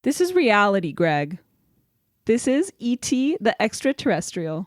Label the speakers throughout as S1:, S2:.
S1: This is reality, Greg. This is E.T. the Extra-Terrestrial.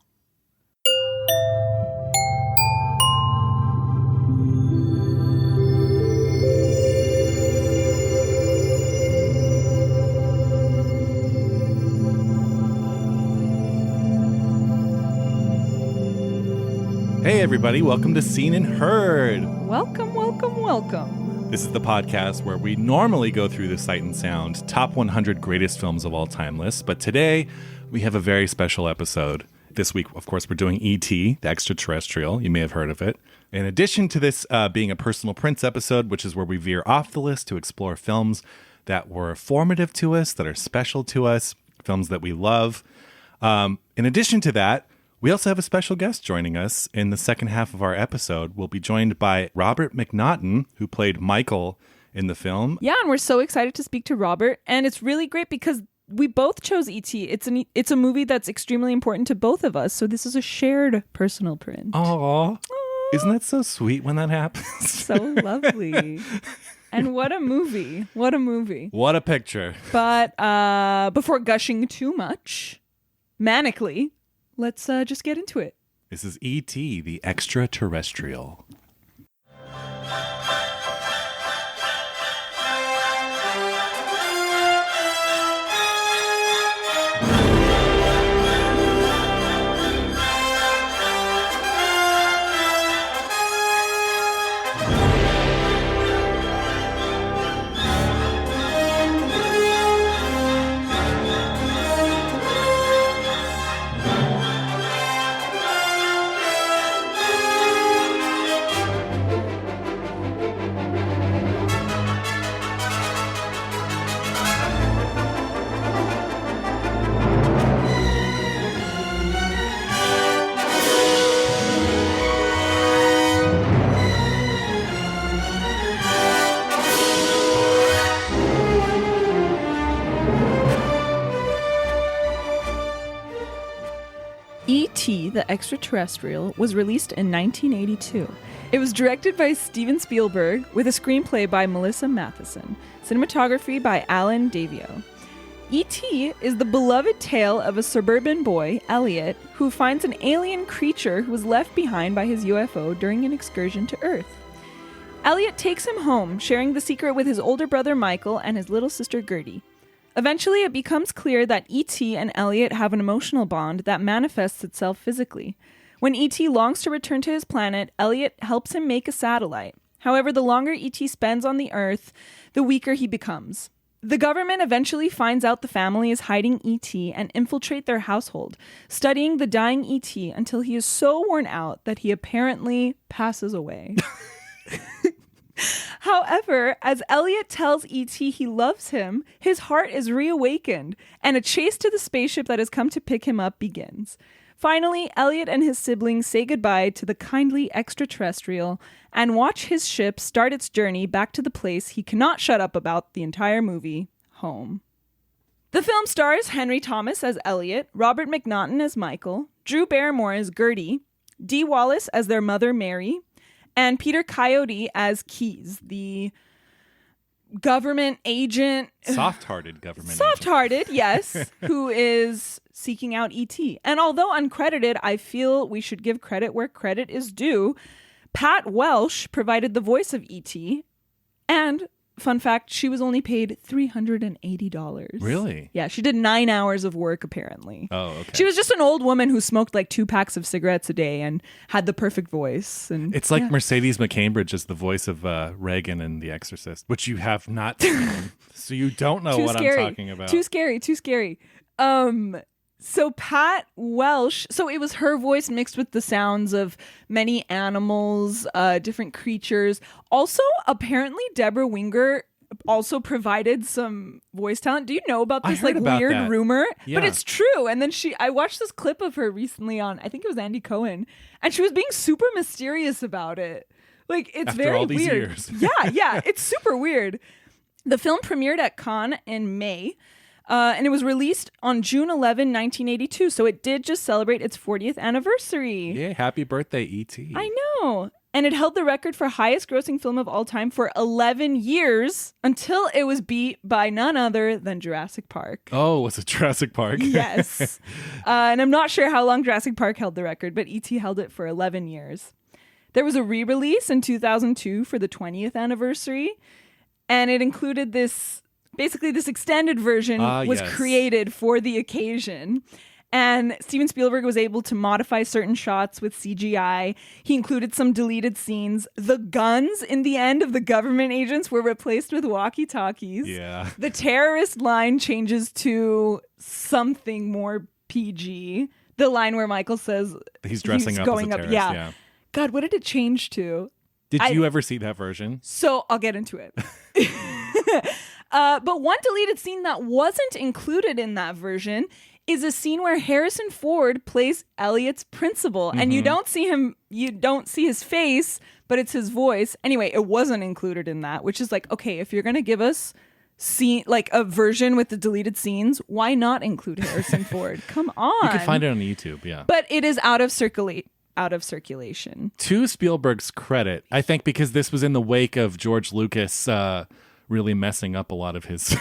S2: Hey everybody, welcome to Seen and Heard.
S1: Welcome, welcome, welcome.
S2: This is the podcast where we normally go through the Sight and Sound top 100 greatest films of all time list, but today we have a very special episode. This week, of course, we're doing E.T., the Extra-Terrestrial. You may have heard of it. In addition to this being a Personal Prince episode, which is where we veer off the list to explore films that were formative to us, that are special to us, films that we love. In addition to that, we also have a special guest joining us in the second half of our episode. We'll be joined by Robert Macnaughton, who played Michael in the film.
S1: Yeah, and we're so excited to speak to Robert. And it's really great because we both chose E.T. It's a movie that's extremely important to both of us. So this is a shared personal print.
S2: Aww. Isn't that so sweet when that happens?
S1: So lovely. And what a movie. What a movie.
S2: What a picture.
S1: But before gushing too much, manically, let's just get into it.
S2: This is E.T., the Extra-Terrestrial.
S1: E.T. the Extra-Terrestrial was released in 1982. It was directed by Steven Spielberg with a screenplay by Melissa Matheson, cinematography by Alan Davio. E.T. is the beloved tale of a suburban boy, Elliot, who finds an alien creature who was left behind by his UFO during an excursion to Earth. Elliot takes him home, sharing the secret with his older brother Michael and his little sister Gertie. Eventually, it becomes clear that E.T. and Elliot have an emotional bond that manifests itself physically. When E.T. longs to return to his planet, Elliot helps him make a satellite. However, the longer E.T. spends on the Earth, the weaker he becomes. The government eventually finds out the family is hiding E.T. and infiltrate their household, studying the dying E.T. until he is so worn out that he apparently passes away. However, as Elliot tells E.T. he loves him, his heart is reawakened, and a chase to the spaceship that has come to pick him up begins. Finally, Elliot and his siblings say goodbye to the kindly Extra-Terrestrial and watch his ship start its journey back to the place he cannot shut up about the entire movie, home. The film stars Henry Thomas as Elliot, Robert Macnaughton as Michael, Drew Barrymore as Gertie, Dee Wallace as their mother Mary, and Peter Coyote as Keys, the government agent.
S2: Soft-hearted government
S1: Soft-hearted, yes, who is seeking out E.T. And although uncredited, I feel we should give credit where credit is due. Pat Welsh provided the voice of E.T. And, fun fact, she was only paid $380.
S2: Really?
S1: Yeah, she did 9 hours of work, apparently.
S2: Oh, okay.
S1: She was just an old woman who smoked like 2 packs of cigarettes a day and had the perfect voice. And
S2: It's like Mercedes McCambridge is the voice of Reagan in The Exorcist, which you have not seen, so you don't know what I'm talking about.
S1: Too scary. So Pat Welsh, so it was her voice mixed with the sounds of many animals, different creatures. Also, apparently Deborah Winger also provided some voice talent. Do you know about this weird rumor?
S2: Yeah.
S1: But it's true. And then I watched this clip of her recently on, I think it was Andy Cohen, and she was being super mysterious about it. Like, it's
S2: After
S1: very
S2: all these
S1: weird.
S2: years.
S1: Yeah, it's super weird. The film premiered at Cannes in May. And it was released on June 11, 1982. So it did just celebrate its 40th anniversary.
S2: Yeah, happy birthday, E.T.
S1: I know. And it held the record for highest grossing film of all time for 11 years until it was beat by none other than Jurassic Park.
S2: Oh, was it Jurassic Park?
S1: Yes. And I'm not sure how long Jurassic Park held the record, but E.T. held it for 11 years. There was a re-release in 2002 for the 20th anniversary, and it included this extended version was created for the occasion. And Steven Spielberg was able to modify certain shots with CGI. He included some deleted scenes. The guns in the end of the government agents were replaced with walkie-talkies.
S2: Yeah.
S1: The terrorist line changes to something more PG. The line where Michael says
S2: he's dressing up as a terrorist. Yeah.
S1: God, what did it change to?
S2: Did you ever see that version?
S1: So I'll get into it. But one deleted scene that wasn't included in that version is a scene where Harrison Ford plays Elliot's principal, and you don't see his face, but it's his voice. Anyway, it wasn't included in that, which is like, okay, if you're going to give us a version with the deleted scenes, why not include Harrison Ford? Come on.
S2: You can find it on YouTube, yeah.
S1: But it is out of circulation.
S2: To Spielberg's credit, I think because this was in the wake of George Lucas really messing up a lot of his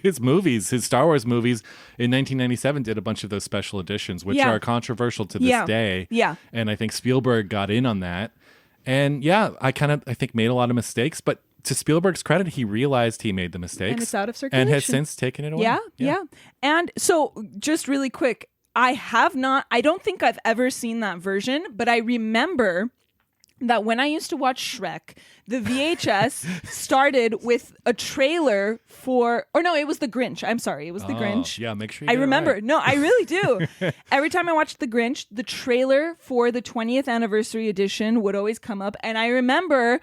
S2: his movies, his Star Wars movies in 1997 did a bunch of those special editions, which are controversial to this day.
S1: Yeah.
S2: And I think Spielberg got in on that. And I think made a lot of mistakes, but to Spielberg's credit, he realized he made the mistakes.
S1: And it's out of circulation.
S2: And has since taken it away.
S1: Yeah. And so just really quick, I don't think I've ever seen that version, but I remember that when I used to watch Shrek, the VHS started with a trailer it was The Grinch. I'm sorry, it was The Grinch.
S2: Yeah, make sure you
S1: I
S2: get
S1: remember.
S2: it right.
S1: No, I really do. Every time I watched The Grinch, the trailer for the 20th anniversary edition would always come up, and I remember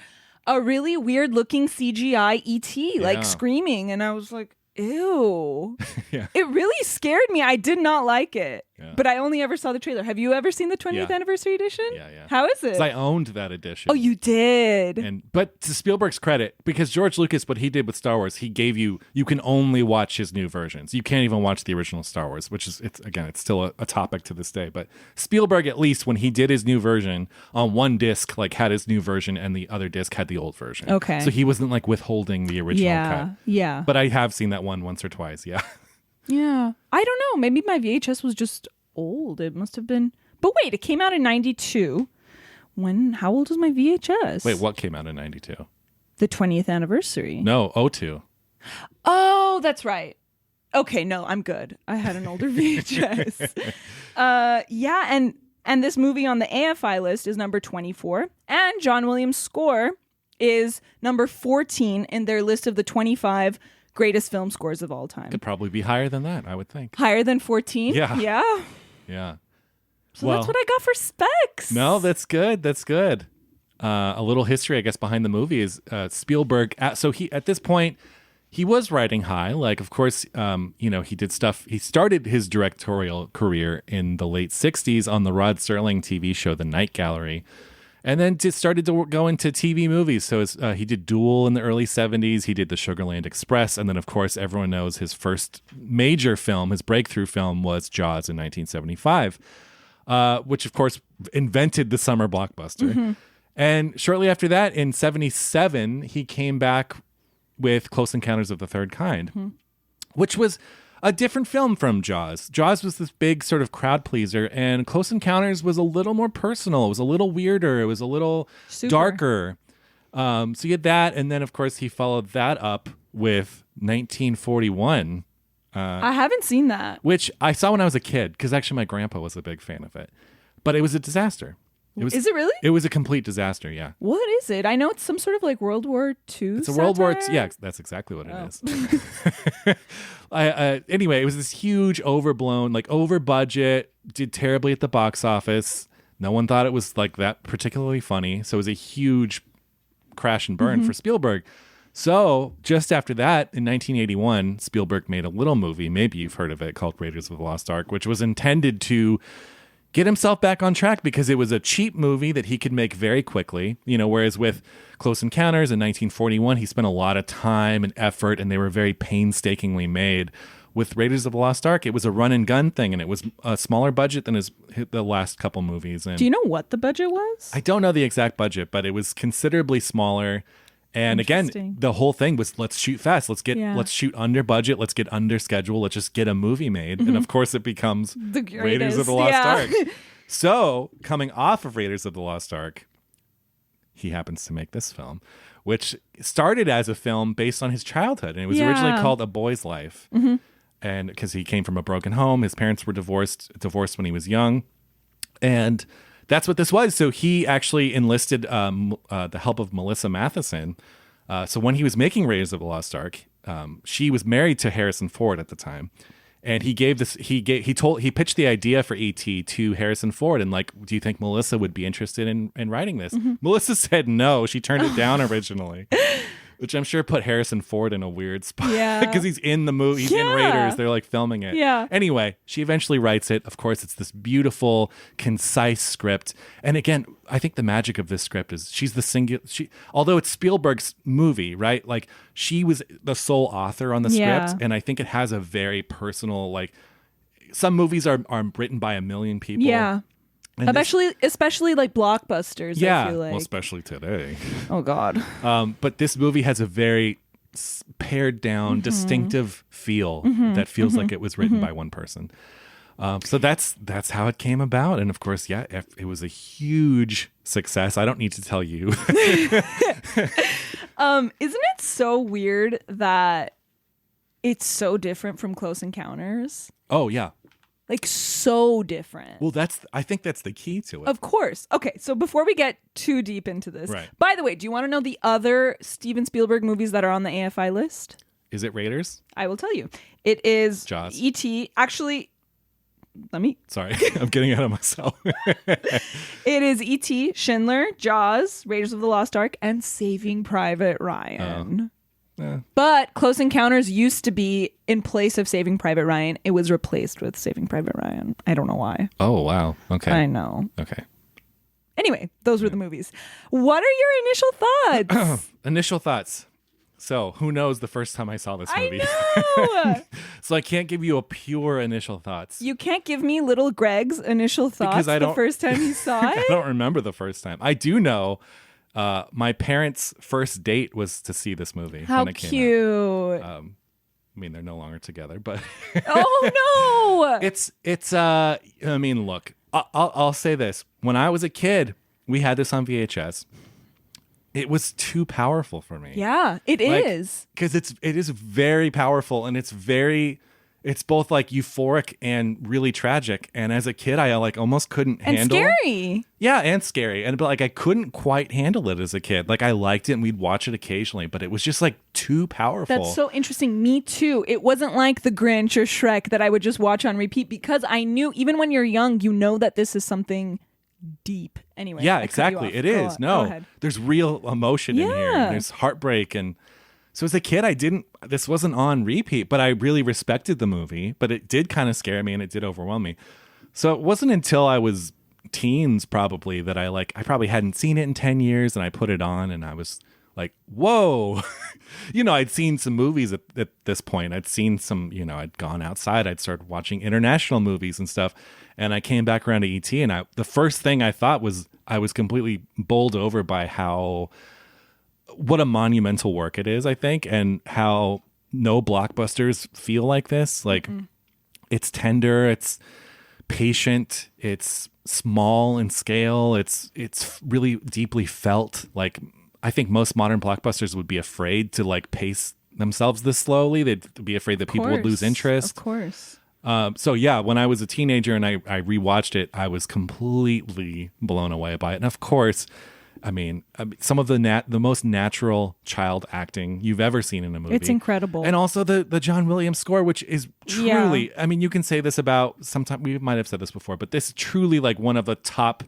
S1: a really weird looking CGI ET screaming, and I was like, ew.
S2: Yeah.
S1: It really scared me. I did not like it.
S2: Yeah.
S1: But I only ever saw the trailer. Have you ever seen the 20th anniversary edition?
S2: Yeah.
S1: How is it?
S2: 'Cause I owned that edition.
S1: Oh, you did?
S2: But to Spielberg's credit, because George Lucas, what he did with Star Wars, he gave you can only watch his new versions. You can't even watch the original Star Wars, which is, it's still a topic to this day. But Spielberg, at least when he did his new version, on one disc, had his new version and the other disc had the old version.
S1: Okay.
S2: So he wasn't withholding the original cut.
S1: Yeah.
S2: But I have seen that one once or twice, yeah.
S1: Yeah. I don't know. Maybe my VHS was just old. It must have been. But wait, it came out in 92. How old was my VHS?
S2: Wait, what came out in 92?
S1: The 20th anniversary.
S2: No, 02.
S1: Oh, that's right. Okay, no, I'm good. I had an older VHS. And this movie on the AFI list is number 24. And John Williams' score is number 14 in their list of the 25 greatest film scores of all time.
S2: Could probably be higher than that, I would think.
S1: Higher than 14?
S2: Yeah.
S1: Yeah. So that's what I got for specs.
S2: No, that's good. That's good. A little history, I guess, behind the movie is Spielberg. So at this point, he was riding high. Of course, he did stuff. He started his directorial career in the late 60s on the Rod Serling TV show, The Night Gallery. And then just started to go into TV movies. So he did Duel in the early 70s. He did The Sugarland Express. And then, of course, everyone knows his first major film, his breakthrough film, was Jaws in 1975, which, of course, invented the summer blockbuster. Mm-hmm. And shortly after that, in 77, he came back with Close Encounters of the Third Kind, which was a different film from Jaws. Jaws was this big sort of crowd pleaser, and Close Encounters was a little more personal. It was a little weirder. It was a little darker. So you had that, and then, of course, he followed that up with 1941.
S1: I haven't seen that.
S2: Which I saw when I was a kid, because actually my grandpa was a big fan of it. But it was a disaster.
S1: Is it really?
S2: It was a complete disaster, yeah.
S1: What is it? I know it's some sort of World War II
S2: It's a
S1: satire?
S2: World War II. Yeah, that's exactly what it is. Anyway, it was this huge, overblown, over budget, did terribly at the box office. No one thought it was that particularly funny. So it was a huge crash and burn for Spielberg. So just after that, in 1981, Spielberg made a little movie, maybe you've heard of it, called Raiders of the Lost Ark, which was intended to get himself back on track because it was a cheap movie that he could make very quickly. Whereas with Close Encounters in 1941, he spent a lot of time and effort, and they were very painstakingly made. with Raiders of the Lost Ark, it was a run and gun thing, and it was a smaller budget than the last couple movies. And
S1: do you know what the budget was?
S2: I don't know the exact budget, but it was considerably smaller. And again, the whole thing was, let's shoot fast. Let's shoot under budget. Let's get under schedule. Let's just get a movie made. And of course, it becomes Raiders of the Lost Ark. So, coming off of Raiders of the Lost Ark, he happens to make this film, which started as a film based on his childhood. And it was originally called A Boy's Life. And because he came from a broken home, his parents were divorced when he was young. And that's what this was. So he actually enlisted the help of Melissa Matheson. So when he was making Raiders of the Lost Ark, she was married to Harrison Ford at the time. And he pitched the idea for E.T. to Harrison Ford, and like, do you think Melissa would be interested in writing this? Melissa said no. She turned it down originally, which I'm sure put Harrison Ford in a weird spot. Yeah, because he's in the movie, he's in Raiders. They're like filming it. Yeah. Anyway, she eventually writes it. Of course, it's this beautiful, concise script. And again, I think the magic of this script is she's the singular. Although it's Spielberg's movie, right? Like, she was the sole author on the script, and I think it has a very personal, like, some movies are written by a million people. Yeah. And
S1: especially like blockbusters.
S2: Yeah,
S1: I feel like.
S2: Well, especially today.
S1: Oh God.
S2: But this movie has a very pared down, distinctive feel that feels like it was written by one person. So that's how it came about, and of course, it was a huge success. I don't need to tell you.
S1: Isn't it so weird that it's so different from Close Encounters?
S2: Oh yeah.
S1: Like, so different.
S2: Well, I think that's the key to it.
S1: Of course. Okay, so before we get too deep into this,
S2: right.
S1: By the way, do you want to know the other Steven Spielberg movies that are on the AFI list?
S2: Is it Raiders?
S1: I will tell you. It is
S2: Jaws.
S1: E.T. Actually,
S2: Sorry, I'm getting ahead of myself.
S1: It is E.T., Schindler, Jaws, Raiders of the Lost Ark, and Saving Private Ryan. But Close Encounters used to be in place of Saving Private Ryan. It was replaced with Saving Private Ryan. I don't know why.
S2: Oh, wow. Okay.
S1: I know.
S2: Okay.
S1: Anyway, those were the movies. What are your initial thoughts?
S2: Initial thoughts. So, who knows the first time I saw this movie?
S1: I know!
S2: So I can't give you a pure initial thoughts.
S1: You can't give me little Greg's initial thoughts the first time he saw it?
S2: I don't remember the first time. I do know my parents' first date was to see this movie.
S1: How
S2: when it
S1: cute.
S2: Came out. I mean, they're no longer together, but
S1: oh no!
S2: It's I mean, look, I'll say this. When I was a kid, we had this on VHS. It was too powerful for me.
S1: Yeah, it is.
S2: Because it is very powerful, and it's both like euphoric and really tragic. And as a kid, I like almost couldn't handle.
S1: And scary.
S2: Yeah, and scary. But like I couldn't quite handle it as a kid. Like I liked it and we'd watch it occasionally, but it was just like too powerful.
S1: That's so interesting. Me too. It wasn't like The Grinch or Shrek that I would just watch on repeat, because I knew, even when you're young, you know that this is something deep. Anyway.
S2: Yeah, exactly. It is. No, there's real emotion in here. And there's heartbreak. And so as a kid, this wasn't on repeat, but I really respected the movie, but it did kind of scare me and it did overwhelm me. So it wasn't until I was teens probably that I probably hadn't seen it in 10 years, and I put it on and I was like, whoa. I'd seen some movies at this point. I'd seen some, I'd gone outside. I'd started watching international movies and stuff. And I came back around to E.T. and the first thing I thought was I was completely bowled over by what a monumental work it is, I think, and how no blockbusters feel like this. Like, it's tender, it's patient, it's small in scale, it's really deeply felt. Like, I think most modern blockbusters would be afraid to like pace themselves this slowly. They'd be afraid that people would lose interest.
S1: Of course.
S2: So yeah, when I was a teenager and I rewatched it, I was completely blown away by it. And of course, I mean some of the most natural child acting you've ever seen in a movie.
S1: It's incredible.
S2: And also the John Williams score, which is truly, I mean, you can say this about, sometimes we might have said this before, but this is truly like one of the top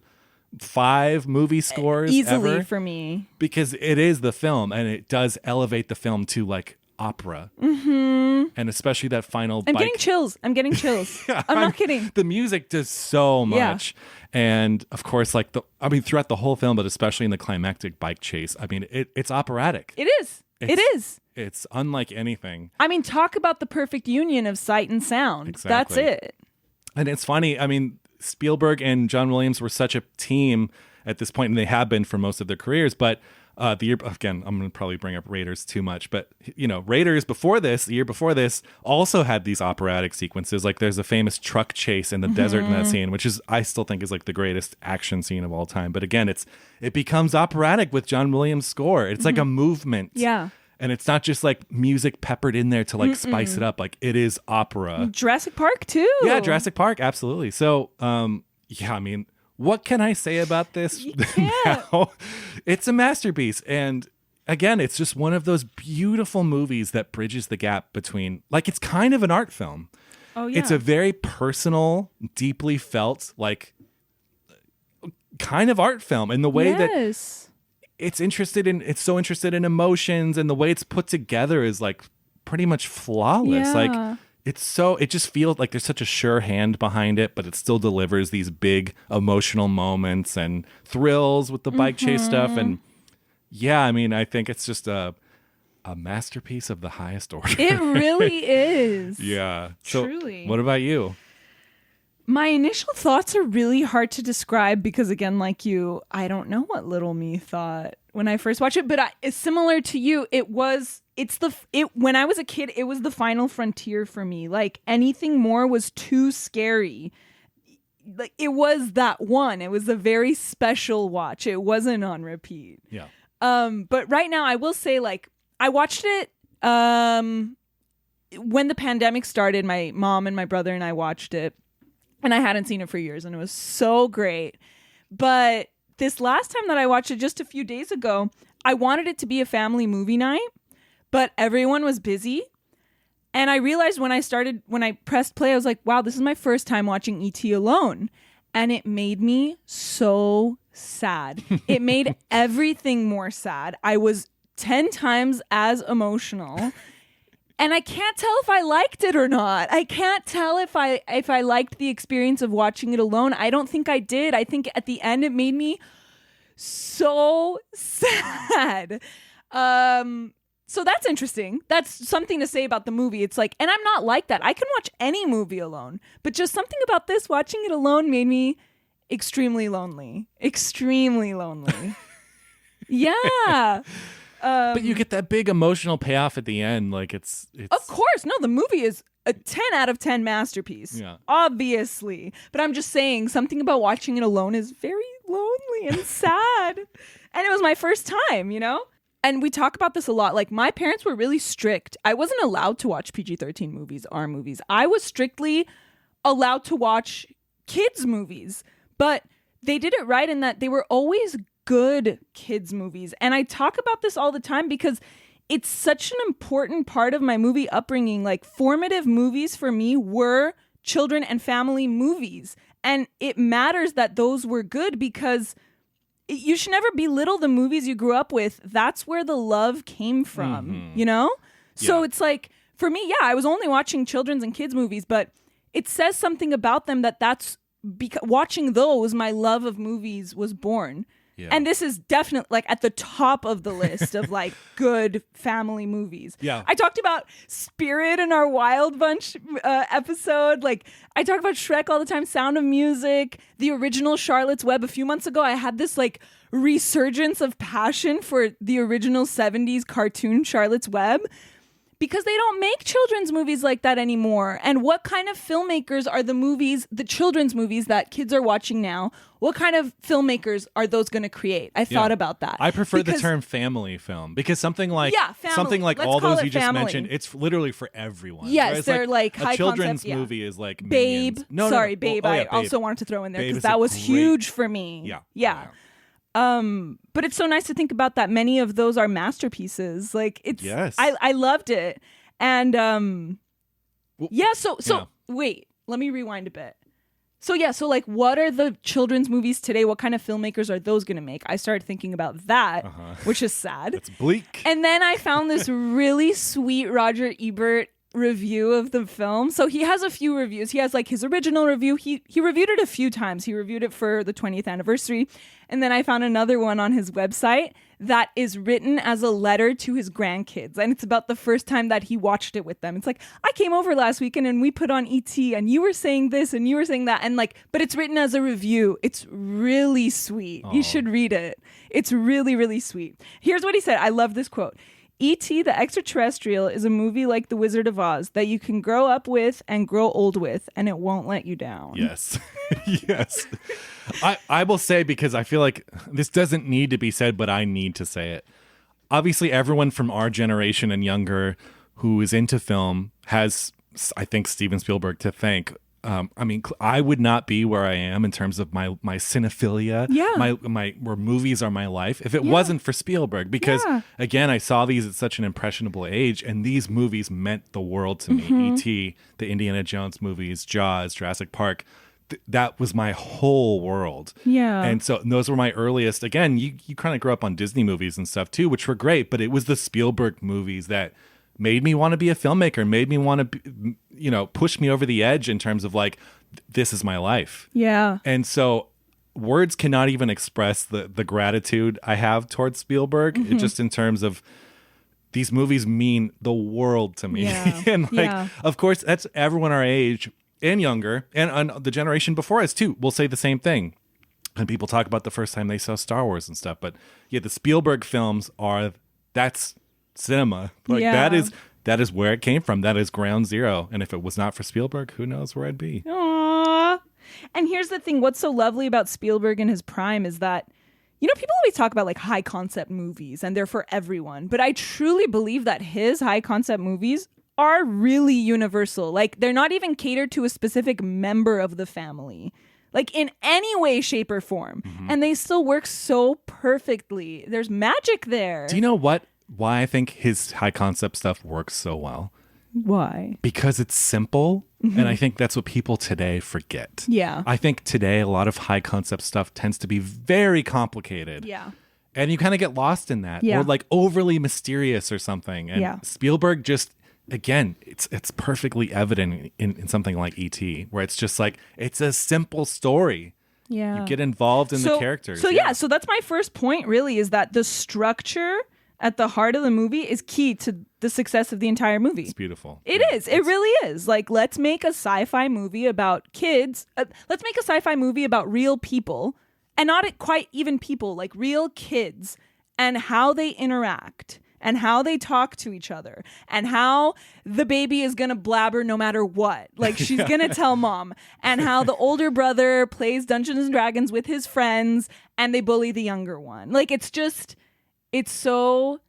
S2: 5 movie scores
S1: easily
S2: ever,
S1: for me,
S2: because it is the film and it does elevate the film to like opera. And especially that final
S1: I'm getting chills.
S2: Yeah,
S1: I'm not kidding.
S2: The music does so much. And of course, like throughout the whole film, but especially in the climactic bike chase, I mean, it's operatic.
S1: It is. It is.
S2: It's unlike anything.
S1: I mean, talk about the perfect union of sight and sound.
S2: Exactly.
S1: That's it.
S2: And it's funny. I mean, Spielberg and John Williams were such a team at this point, and they have been for most of their careers. But the year, again, I'm going to probably bring up Raiders too much, but Raiders the year before this, also had these operatic sequences. Like there's a famous truck chase in the desert in that scene, which I still think is like the greatest action scene of all time. But again, it becomes operatic with John Williams' score. It's like a movement.
S1: Yeah.
S2: And it's not just like music peppered in there to like spice it up. Like it is opera.
S1: Jurassic Park too.
S2: Yeah, Jurassic Park, absolutely. So, I mean, what can I say about this now? It's a masterpiece. And again, it's just one of those beautiful movies that bridges the gap between, like, it's kind of an art film.
S1: Oh, yeah.
S2: It's a very personal, deeply felt, like, kind of art film in the way that it's so interested in emotions, and the way it's put together is like pretty much flawless.
S1: Yeah.
S2: Like it just feels like there's such a sure hand behind it, but it still delivers these big emotional moments and thrills with the bike chase stuff. And yeah, I mean, I think it's just a masterpiece of the highest order.
S1: It really is.
S2: Yeah. So
S1: truly.
S2: What about you?
S1: My initial thoughts are really hard to describe because, again, like you, I don't know what little me thought when I first watched it. But it's similar to you. When I was a kid, it was the final frontier for me. Like anything more was too scary. Like it was that one. It was a very special watch. It wasn't on repeat.
S2: Yeah.
S1: But right now, I will say, like, I watched it when the pandemic started. My mom and my brother and I watched it. And I hadn't seen it for years, and it was so great. But this last time that I watched it just a few days ago, I wanted it to be a family movie night, but everyone was busy. And I realized when I pressed play, I was like, wow, this is my first time watching E.T. alone. And it made me so sad. It made everything more sad. I was 10 times as emotional. And I can't tell if I liked it or not. I can't tell if I liked the experience of watching it alone. I don't think I did. I think at the end it made me so sad. So that's interesting. That's something to say about the movie. It's like, and I'm not like that. I can watch any movie alone. But just something about this, watching it alone, made me extremely lonely. Extremely lonely. Yeah.
S2: But you get that big emotional payoff at the end. Like it's
S1: of course. No, the movie is a 10 out of 10 masterpiece.
S2: Yeah.
S1: Obviously. But I'm just saying something about watching it alone is very lonely and sad. And it was my first time, And we talk about this a lot. Like my parents were really strict. I wasn't allowed to watch PG-13 movies, R movies. I was strictly allowed to watch kids movies. But they did it right in that they were always good kids movies. And I talk about this all the time because it's such an important part of my movie upbringing. Like formative movies for me were children and family movies. And it matters that those were good because you should never belittle the movies you grew up with. That's where the love came from, So it's like, for me, yeah, I was only watching children's and kids movies, but it says something about them that's watching those, my love of movies was born. Yeah. And this is definitely like at the top of the list of like good family movies.
S2: Yeah.
S1: I talked about Spirit in our Wild Bunch episode. Like I talk about Shrek all the time, Sound of Music, the original Charlotte's Web. A few months ago, I had this like resurgence of passion for the original 70s cartoon Charlotte's Web. Because they don't make children's movies like that anymore. And what kind of filmmakers are the children's movies that kids are watching now? What kind of filmmakers are those going to create? I thought about that.
S2: I prefer the term family film because something like all those you just mentioned, it's literally for everyone.
S1: Yes, they're like high
S2: a children's
S1: concept,
S2: movie is like
S1: Babe.
S2: Minions.
S1: Babe.
S2: I
S1: also wanted to throw in there
S2: Babe
S1: because that was huge for me.
S2: Yeah.
S1: But it's so nice to think about that many of those are masterpieces. Like it's,
S2: yes.
S1: I loved it. And, wait, let me rewind a bit. So like what are the children's movies today? What kind of filmmakers are those going to make? I started thinking about that, which is sad.
S2: It's bleak.
S1: And then I found this really sweet Roger Ebert review of the film. So he has a few reviews. He has like his original review. He reviewed it a few times. He reviewed it for the 20th anniversary. And then I found another one on his website that is written as a letter to his grandkids. And it's about the first time that he watched it with them. It's like, I came over last weekend and we put on E.T. and you were saying this and you were saying that. And like, but it's written as a review. It's really sweet. You should read it. It's really, really sweet. Here's what he said. I love this quote. E.T. the Extra-Terrestrial is a movie like The Wizard of Oz that you can grow up with and grow old with, and it won't let you down.
S2: Yes. Yes. I will say, because I feel like this doesn't need to be said, but I need to say it. Obviously, everyone from our generation and younger who is into film has, I think, Steven Spielberg to thank. I mean, I would not be where I am in terms of my cinephilia, my where movies are my life, if it wasn't for Spielberg. Because again, I saw these at such an impressionable age, and these movies meant the world to me. E.T., the Indiana Jones movies, Jaws, Jurassic Park. That was my whole world. Yeah. And so those were my earliest. Again, you kind of grew up on Disney movies and stuff too, which were great, but it was the Spielberg movies that made me want to be a filmmaker, made me want to, push me over the edge in terms of like, this is my life. Yeah. And so words cannot even express the gratitude I have towards Spielberg, just in terms of these movies mean the world to me. Yeah. And like, of course, that's everyone our age and younger, and the generation before us too, will say the same thing. And people talk about the first time they saw Star Wars and stuff. But yeah, the Spielberg films that's cinema. Like that is where it came from. That is ground zero. And if it was not for Spielberg, who knows where I'd be.
S1: Aww. And here's the thing. What's so lovely about Spielberg in his prime is that, people always talk about like high concept movies and they're for everyone. But I truly believe that his high concept movies are really universal. Like they're not even catered to a specific member of the family, like in any way, shape, or form. And they still work so perfectly. There's magic there.
S2: Do you know why I think his high concept stuff works so well?
S1: Why?
S2: Because it's simple. And I think that's what people today forget. Yeah. I think today a lot of high concept stuff tends to be very complicated. Yeah. And you kind of get lost in that. Yeah. Or like overly mysterious or something. And Spielberg just, again, it's perfectly evident in something like E.T., where it's just like, it's a simple story. Yeah. You get involved in the characters.
S1: So that's my first point really, is that the structure at the heart of the movie is key to the success of the entire movie.
S2: It's beautiful.
S1: It is. It really is. Like, let's make a sci-fi movie about kids. Let's make a sci-fi movie about real people, and not quite even people, like real kids, and how they interact and how they talk to each other and how the baby is going to blabber no matter what. Like, she's going to tell mom, and how the older brother plays Dungeons and Dragons with his friends and they bully the younger one. Like, it's so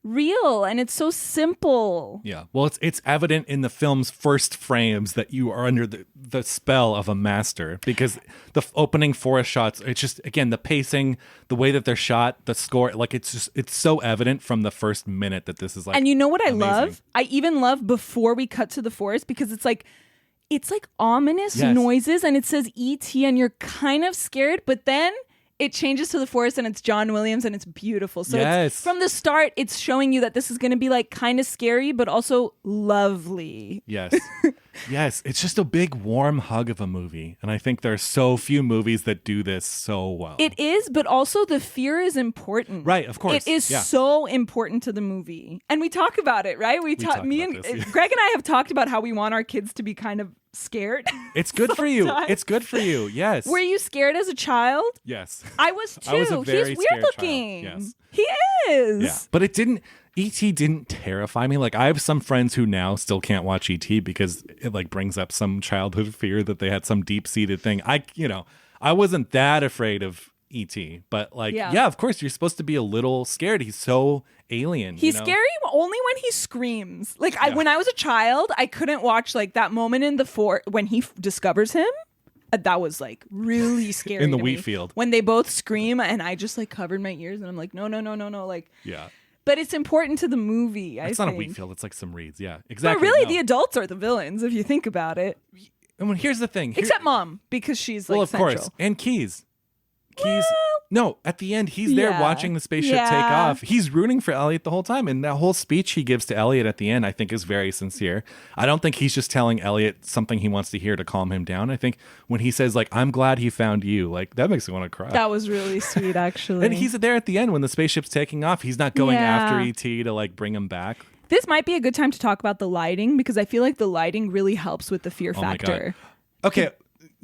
S1: real and it's so simple.
S2: Yeah. Well, it's evident in the film's first frames that you are under the spell of a master, because the opening forest shots, it's just, again, the pacing, the way that they're shot, the score, like it's so evident from the first minute that this is like.
S1: And you know what amazing. I love? I even love before we cut to the forest, because it's like ominous noises and it says E.T. and you're kind of scared, but then it changes to the forest and it's John Williams and it's beautiful. So it's, from the start, it's showing you that this is going to be like kind of scary, but also lovely.
S2: Yes. Yes. It's just a big warm hug of a movie. And I think there are so few movies that do this so well.
S1: It is, but also the fear is important.
S2: Right. Of course.
S1: It is so important to the movie. And we talk about it, right? Greg and I have talked about how we want our kids to be kind of scared.
S2: It's good for you. It's good for you. Yes.
S1: Were you scared as a child?
S2: Yes.
S1: I was too.
S2: He's
S1: weird looking.
S2: Yes.
S1: He is.
S2: Yeah. But E.T. didn't terrify me. Like, I have some friends who now still can't watch E.T. because it like brings up some childhood fear that they had some deep-seated thing. I wasn't that afraid of E.T., but like, of course, you're supposed to be a little scared. He's so alien.
S1: He's scary only when he screams. Like, when I was a child, I couldn't watch like that moment in the fort when he discovers him. That was like really scary.
S2: In the wheat field.
S1: When they both scream and I just like covered my ears and I'm like, no. Like, yeah. But it's important to the movie.
S2: It's not a wheat field. It's like some reeds. Yeah, exactly.
S1: But really, the adults are the villains if you think about it.
S2: And here's the thing.
S1: Except Mom, because she's like
S2: central.
S1: central.
S2: And Keys.
S1: Well,
S2: no, at the end, he's there watching the spaceship take off. He's rooting for Elliot the whole time. And that whole speech he gives to Elliot at the end, I think, is very sincere. I don't think he's just telling Elliot something he wants to hear to calm him down. I think when he says, like, I'm glad he found you, like, that makes me want to cry.
S1: That was really sweet, actually.
S2: And he's there at the end when the spaceship's taking off. He's not going after E.T. to, like, bring him back.
S1: This might be a good time to talk about the lighting, because I feel like the lighting really helps with the fear factor.
S2: Okay.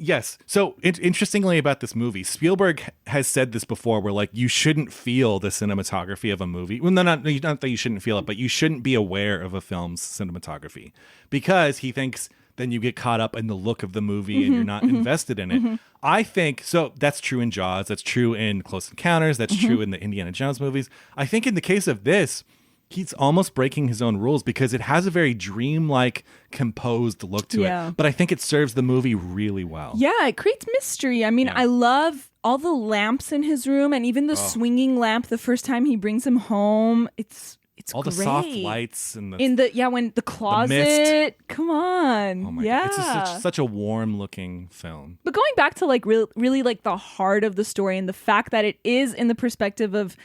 S2: Yes. So interestingly about this movie, Spielberg has said this before where like you shouldn't feel the cinematography of a movie. Well, not that you shouldn't feel it, but you shouldn't be aware of a film's cinematography because he thinks then you get caught up in the look of the movie and you're not invested in it. I think so. That's true in Jaws. That's true in Close Encounters. That's true in the Indiana Jones movies. I think in the case of this, he's almost breaking his own rules because it has a very dreamlike, composed look to it. But I think it serves the movie really well.
S1: Yeah, it creates mystery. I mean, I love all the lamps in his room and even the swinging lamp the first time he brings him home. It's
S2: all
S1: great.
S2: The soft lights and
S1: when the closet. Come on.
S2: Oh my God. It's just such a warm looking film.
S1: But going back to like really like the heart of the story and the fact that it is in the perspective of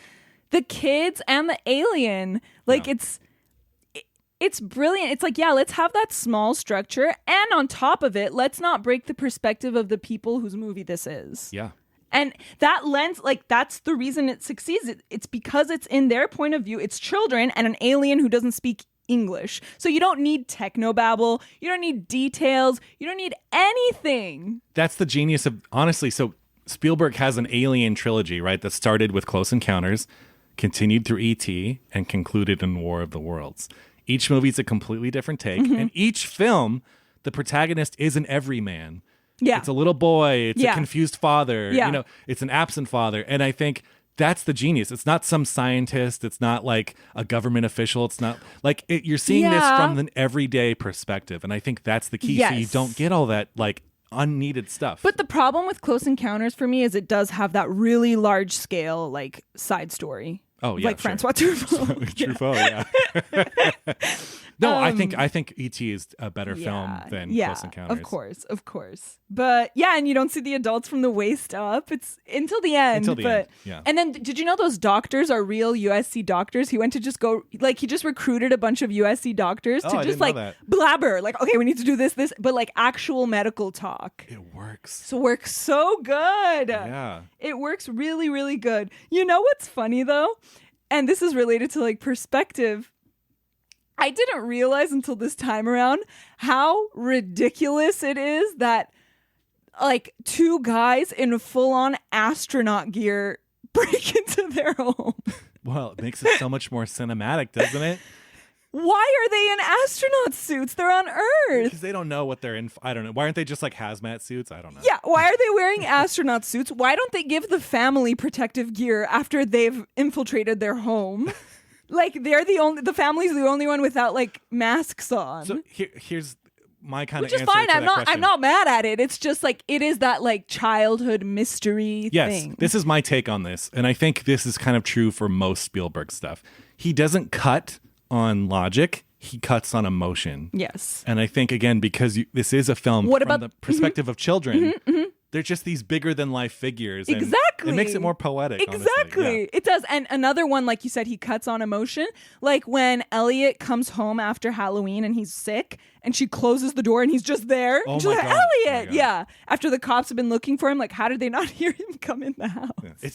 S1: the kids and the alien, like it's brilliant. It's like, let's have that small structure, and on top of it, let's not break the perspective of the people whose movie this is.
S2: Yeah.
S1: And that lens, like, that's the reason it succeeds. It's because it's in their point of view. It's children and an alien who doesn't speak English. So you don't need technobabble. You don't need details. You don't need anything.
S2: That's the genius of, honestly, so Spielberg has an alien trilogy, right, that started with Close Encounters, continued through E.T., and concluded in War of the Worlds. Each movie's a completely different take, and each film, the protagonist is an everyman.
S1: Yeah.
S2: It's a little boy, it's a confused father, it's an absent father, and I think that's the genius. It's not some scientist, it's not like a government official, it's not like you're seeing this from an everyday perspective, and I think that's the key. So you don't get all that like unneeded stuff.
S1: But the problem with Close Encounters for me is it does have that really large scale like side story.
S2: Oh yeah,
S1: like Francois Truffaut.
S2: No, I think E.T. is a better film than Close Encounters.
S1: Of course. But and you don't see the adults from the waist up. It's until the end. And then did you know those doctors are real USC doctors? He went to just go, like, he just recruited a bunch of USC doctors to just like blabber, like, okay, we need to do this, but like actual medical talk.
S2: It works.
S1: So works so good.
S2: Yeah.
S1: It works really, really good. You know what's funny though? And this is related to like perspective. I didn't realize until this time around how ridiculous it is that like two guys in full-on astronaut gear break into their home.
S2: Well, it makes it so much more cinematic, doesn't it?
S1: Why are they in astronaut suits? They're on Earth.
S2: Because they don't know what they're in. I don't know. Why aren't they just like hazmat suits? I don't know.
S1: Yeah. Why are they wearing astronaut suits? Why don't they give the family protective gear after they've infiltrated their home? Like the family's the only one without like masks on.
S2: So here's my kind
S1: Which
S2: of
S1: is
S2: answer
S1: fine.
S2: to that question.
S1: I'm not mad at it. It's just like it is that like childhood mystery thing.
S2: Yes, this is my take on this, and I think this is kind of true for most Spielberg stuff. He doesn't cut on logic. He cuts on emotion.
S1: Yes.
S2: And I think, again, because this is a film from the perspective of children, they're just these bigger than life figures. And
S1: exactly.
S2: It makes it more poetic.
S1: Exactly.
S2: Honestly. Yeah.
S1: It does. And another one, like you said, he cuts on emotion. Like when Elliot comes home after Halloween and he's sick and she closes the door and he's just there.
S2: Oh
S1: and she's
S2: my
S1: like,
S2: God.
S1: Elliot. Yeah. After the cops have been looking for him, like, how did they not hear him come in the house?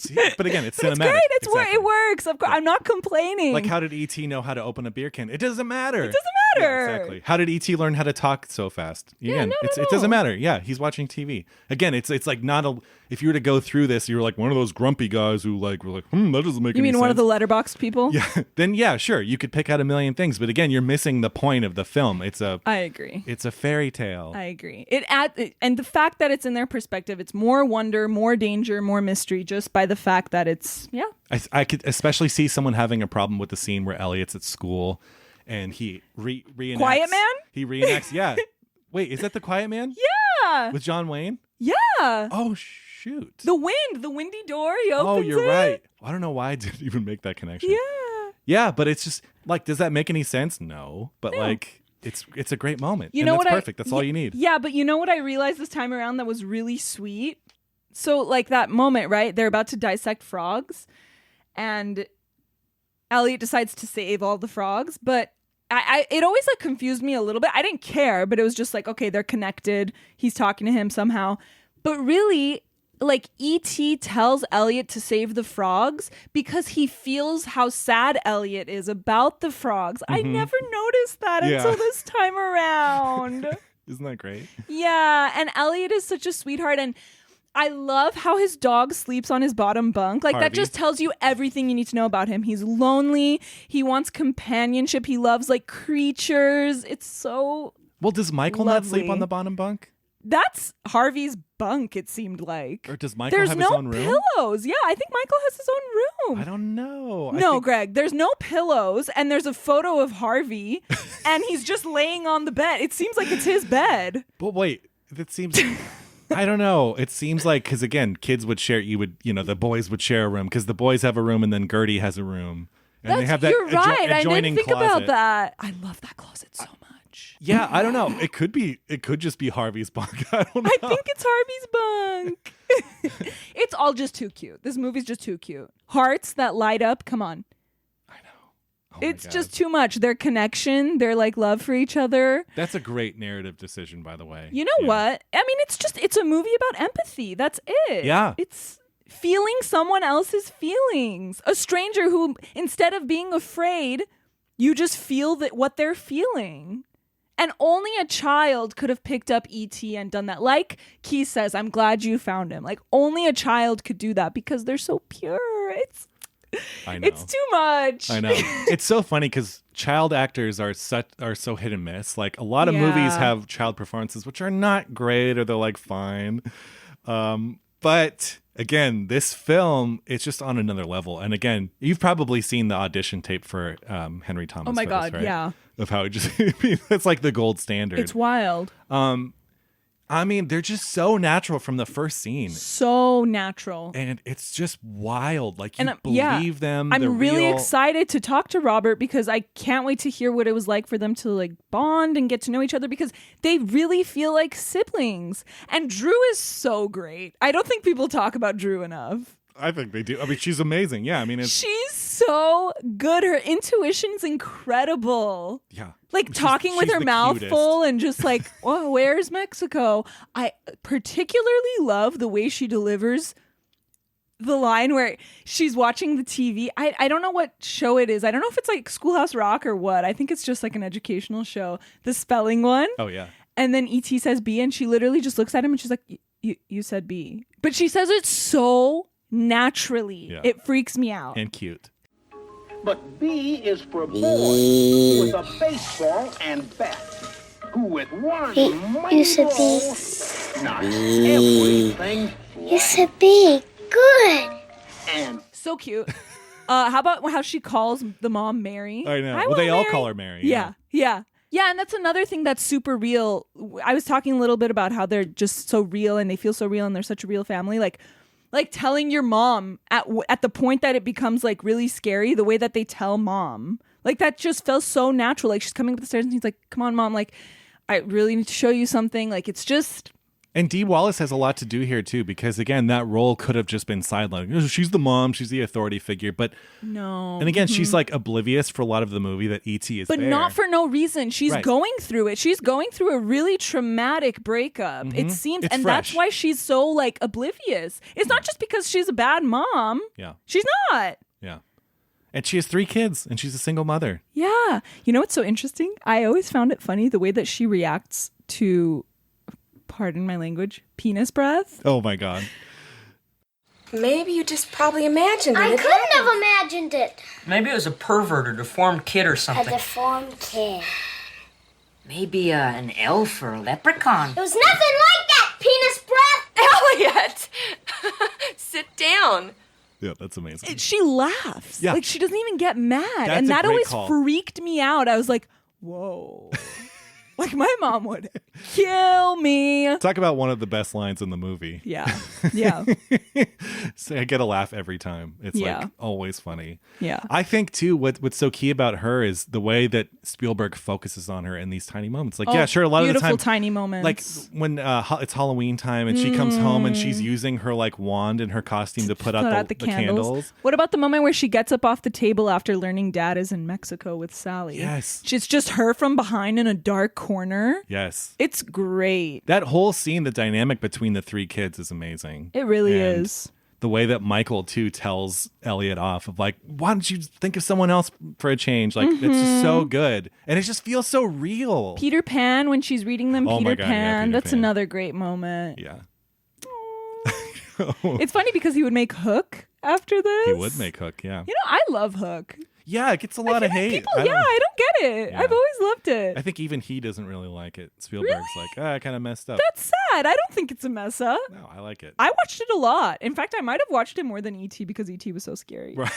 S2: Yeah. But again, it's cinematic.
S1: It's great.
S2: Exactly.
S1: It works. Of course. I'm not complaining.
S2: Like, how did E.T. know how to open a beer can? It doesn't matter.
S1: It doesn't matter.
S2: Yeah, exactly. How did E.T. learn how to talk so fast? Again, it doesn't matter. Yeah, he's watching TV. Again, it's like not a. If you were to go through this, you're like one of those grumpy guys who like were like, that doesn't make any sense.
S1: You mean one of the letterboxed people?
S2: Yeah. Then sure, you could pick out a million things, but again, you're missing the point of the film.
S1: I agree.
S2: It's a fairy tale.
S1: I agree. And the fact that it's in their perspective, it's more wonder, more danger, more mystery, just by the fact that it's
S2: I could especially see someone having a problem with the scene where Elliot's at school and he reenacts.
S1: Quiet Man?
S2: He reenacts. Yeah. Wait, is that the Quiet Man?
S1: Yeah.
S2: With John Wayne?
S1: Yeah.
S2: Oh shoot.
S1: The windy door. He opens
S2: Oh, you're right. I don't know why I didn't even make that connection.
S1: Yeah.
S2: Yeah, but it's just like, does that make any sense? No. But like, it's a great moment.
S1: You know
S2: that's
S1: what?
S2: Perfect. That's all you need.
S1: Yeah, but you know what I realized this time around that was really sweet? So like that moment, right? They're about to dissect frogs, and Elliot decides to save all the frogs, but it always like confused me a little bit. I didn't care, but it was just like, okay, they're connected. He's talking to him somehow. But really, like E.T. tells Elliot to save the frogs because he feels how sad Elliot is about the frogs. I never noticed that until this time around.
S2: Isn't that great?
S1: Yeah, and Elliot is such a sweetheart, and I love how his dog sleeps on his bottom bunk. Like,
S2: Harvey.
S1: that just tells you everything you need to know about him. He's lonely. He wants companionship. He loves, like, creatures. It's so
S2: Well, does Michael not sleep on the bottom bunk?
S1: That's Harvey's bunk, it seemed like.
S2: Or does Michael have his own room?
S1: There's no pillows. Yeah, I think Michael has his own room.
S2: I don't know.
S1: No, Greg, there's no pillows, and there's a photo of Harvey, and he's just laying on the bed. It seems like it's his bed.
S2: But wait, that seems... I don't know. It seems like, because again, kids would share, the boys would share a room, because the boys have a room and then Gertie has a room. And they have that
S1: you're right. I
S2: adjoining
S1: didn't think
S2: closet.
S1: about that. I love that closet so much.
S2: Yeah, I don't know. It could just be Harvey's bunk. I don't know.
S1: I think it's Harvey's bunk. It's all just too cute. This movie's just too cute. Hearts that light up. Come on.
S2: Oh
S1: it's just too much. Their connection, their like love for each other.
S2: That's a great narrative decision, by the way.
S1: You know what? I mean, it's a movie about empathy. That's it.
S2: Yeah.
S1: It's feeling someone else's feelings. A stranger who, instead of being afraid, you just feel that what they're feeling. And only a child could have picked up E.T. and done that. Like Keith says, I'm glad you found him. Like, only a child could do that because they're so pure.
S2: I know.
S1: It's too much.
S2: I know. It's so funny because child actors are so hit and miss. Like, a lot of movies have child performances which are not great, or they're like fine. But again, this film, it's just on another level. And again, you've probably seen the audition tape for Henry Thomas.
S1: Oh my God,
S2: this, right?
S1: yeah.
S2: Of how it just it's like the gold standard.
S1: It's wild.
S2: I mean, they're just so natural from the first scene.
S1: So natural.
S2: And it's just wild. Like, you
S1: and,
S2: believe them.
S1: I'm
S2: they're
S1: really
S2: real.
S1: excited to talk to Robert because I can't wait to hear what it was like for them to like bond and get to know each other, because they really feel like siblings. And Drew is so great. I don't think people talk about Drew enough.
S2: I think they do. I mean, she's amazing. Yeah, I mean,
S1: she's so good. Her intuition's incredible.
S2: Yeah.
S1: Like talking with her mouth full and just like, oh, where's Mexico? I particularly love the way she delivers the line where she's watching the TV. I don't know what show it is. I don't know if it's like Schoolhouse Rock or what. I think it's just like an educational show. The spelling one.
S2: Oh, yeah.
S1: And then E.T. says B, and she literally just looks at him and she's like, you said B. But she says it so naturally. Yeah. It freaks me out.
S2: And cute.
S3: But B is for boy, with a baseball and bat, who with one mighty blow knocks everything flat.
S4: You said B. Good.
S3: And
S1: so cute. How about how she calls the mom Mary?
S2: I know. Well, they all call her Mary.
S1: Yeah. Yeah, and that's another thing that's super real. I was talking a little bit about how they're just so real and they feel so real and they're such a real family. Like telling your mom at the point that it becomes like really scary, the way that they tell mom, like that just feels so natural. Like she's coming up the stairs and he's like, come on, mom. Like, I really need to show you something. Like, it's just.
S2: And Dee Wallace has a lot to do here too, because again, that role could have just been sidelined. She's the mom, she's the authority figure, but
S1: no.
S2: And again, she's like oblivious for a lot of the movie that E.T. is
S1: but
S2: there.
S1: Not for no reason. She's going through it. She's going through a really traumatic breakup.
S2: Mm-hmm.
S1: It seems,
S2: it's
S1: and
S2: fresh.
S1: That's why she's so like oblivious. It's not just because she's a bad mom.
S2: Yeah,
S1: she's not.
S2: Yeah. And she has 3 kids, and she's a single mother.
S1: Yeah. You know what's so interesting? I always found it funny the way that she reacts to, pardon my language, penis breath.
S2: Oh my God.
S5: Maybe you just probably imagined it.
S4: I couldn't have imagined it.
S6: Maybe it was a pervert or deformed kid or something.
S4: A deformed kid.
S6: Maybe an elf or a leprechaun.
S4: It was nothing like that, penis breath.
S5: Elliot! Sit down.
S2: Yeah, that's amazing.
S1: She laughs.
S2: Yeah.
S1: Like she doesn't even get mad.
S2: That's
S1: and
S2: a
S1: that
S2: great
S1: always
S2: call.
S1: freaked me out. I was like, whoa. Like, my mom would kill me.
S2: Talk about one of the best lines in the movie.
S1: Yeah. Yeah.
S2: So I get a laugh every time. It's like always funny.
S1: Yeah.
S2: I think too what's so key about her is the way that Spielberg focuses on her in these tiny moments. Like, yeah, sure, a lot of the time,
S1: beautiful tiny moments.
S2: like when it's Halloween time and she comes home and she's using her like wand and her costume to put out the candles.
S1: What about the moment where she gets up off the table after learning Dad is in Mexico with Sally?
S2: Yes.
S1: It's just her from behind in a dark corner.
S2: Yes.
S1: It's great.
S2: That whole scene, the dynamic between the three kids is amazing.
S1: It really
S2: And
S1: is.
S2: the way that Michael too tells Elliot off of like, why don't you think of someone else for a change? Like, it's just so good. And it just feels so real.
S1: Peter Pan, when she's reading them,
S2: Oh my
S1: Peter
S2: God,
S1: Pan.
S2: yeah, Peter
S1: That's
S2: Pan.
S1: another great moment.
S2: Yeah.
S1: It's funny because he would make Hook after this.
S2: He would make Hook, yeah.
S1: You know, I love Hook.
S2: Yeah, it gets a lot of hate.
S1: People, I don't get it.
S2: Yeah.
S1: I've always loved it.
S2: I think even he doesn't really like it. Spielberg's like, I kind of messed up.
S1: That's sad. I don't think it's a mess up.
S2: No, I like it.
S1: I watched it a lot. In fact, I might have watched it more than E.T. because E.T. was so scary.
S2: Right.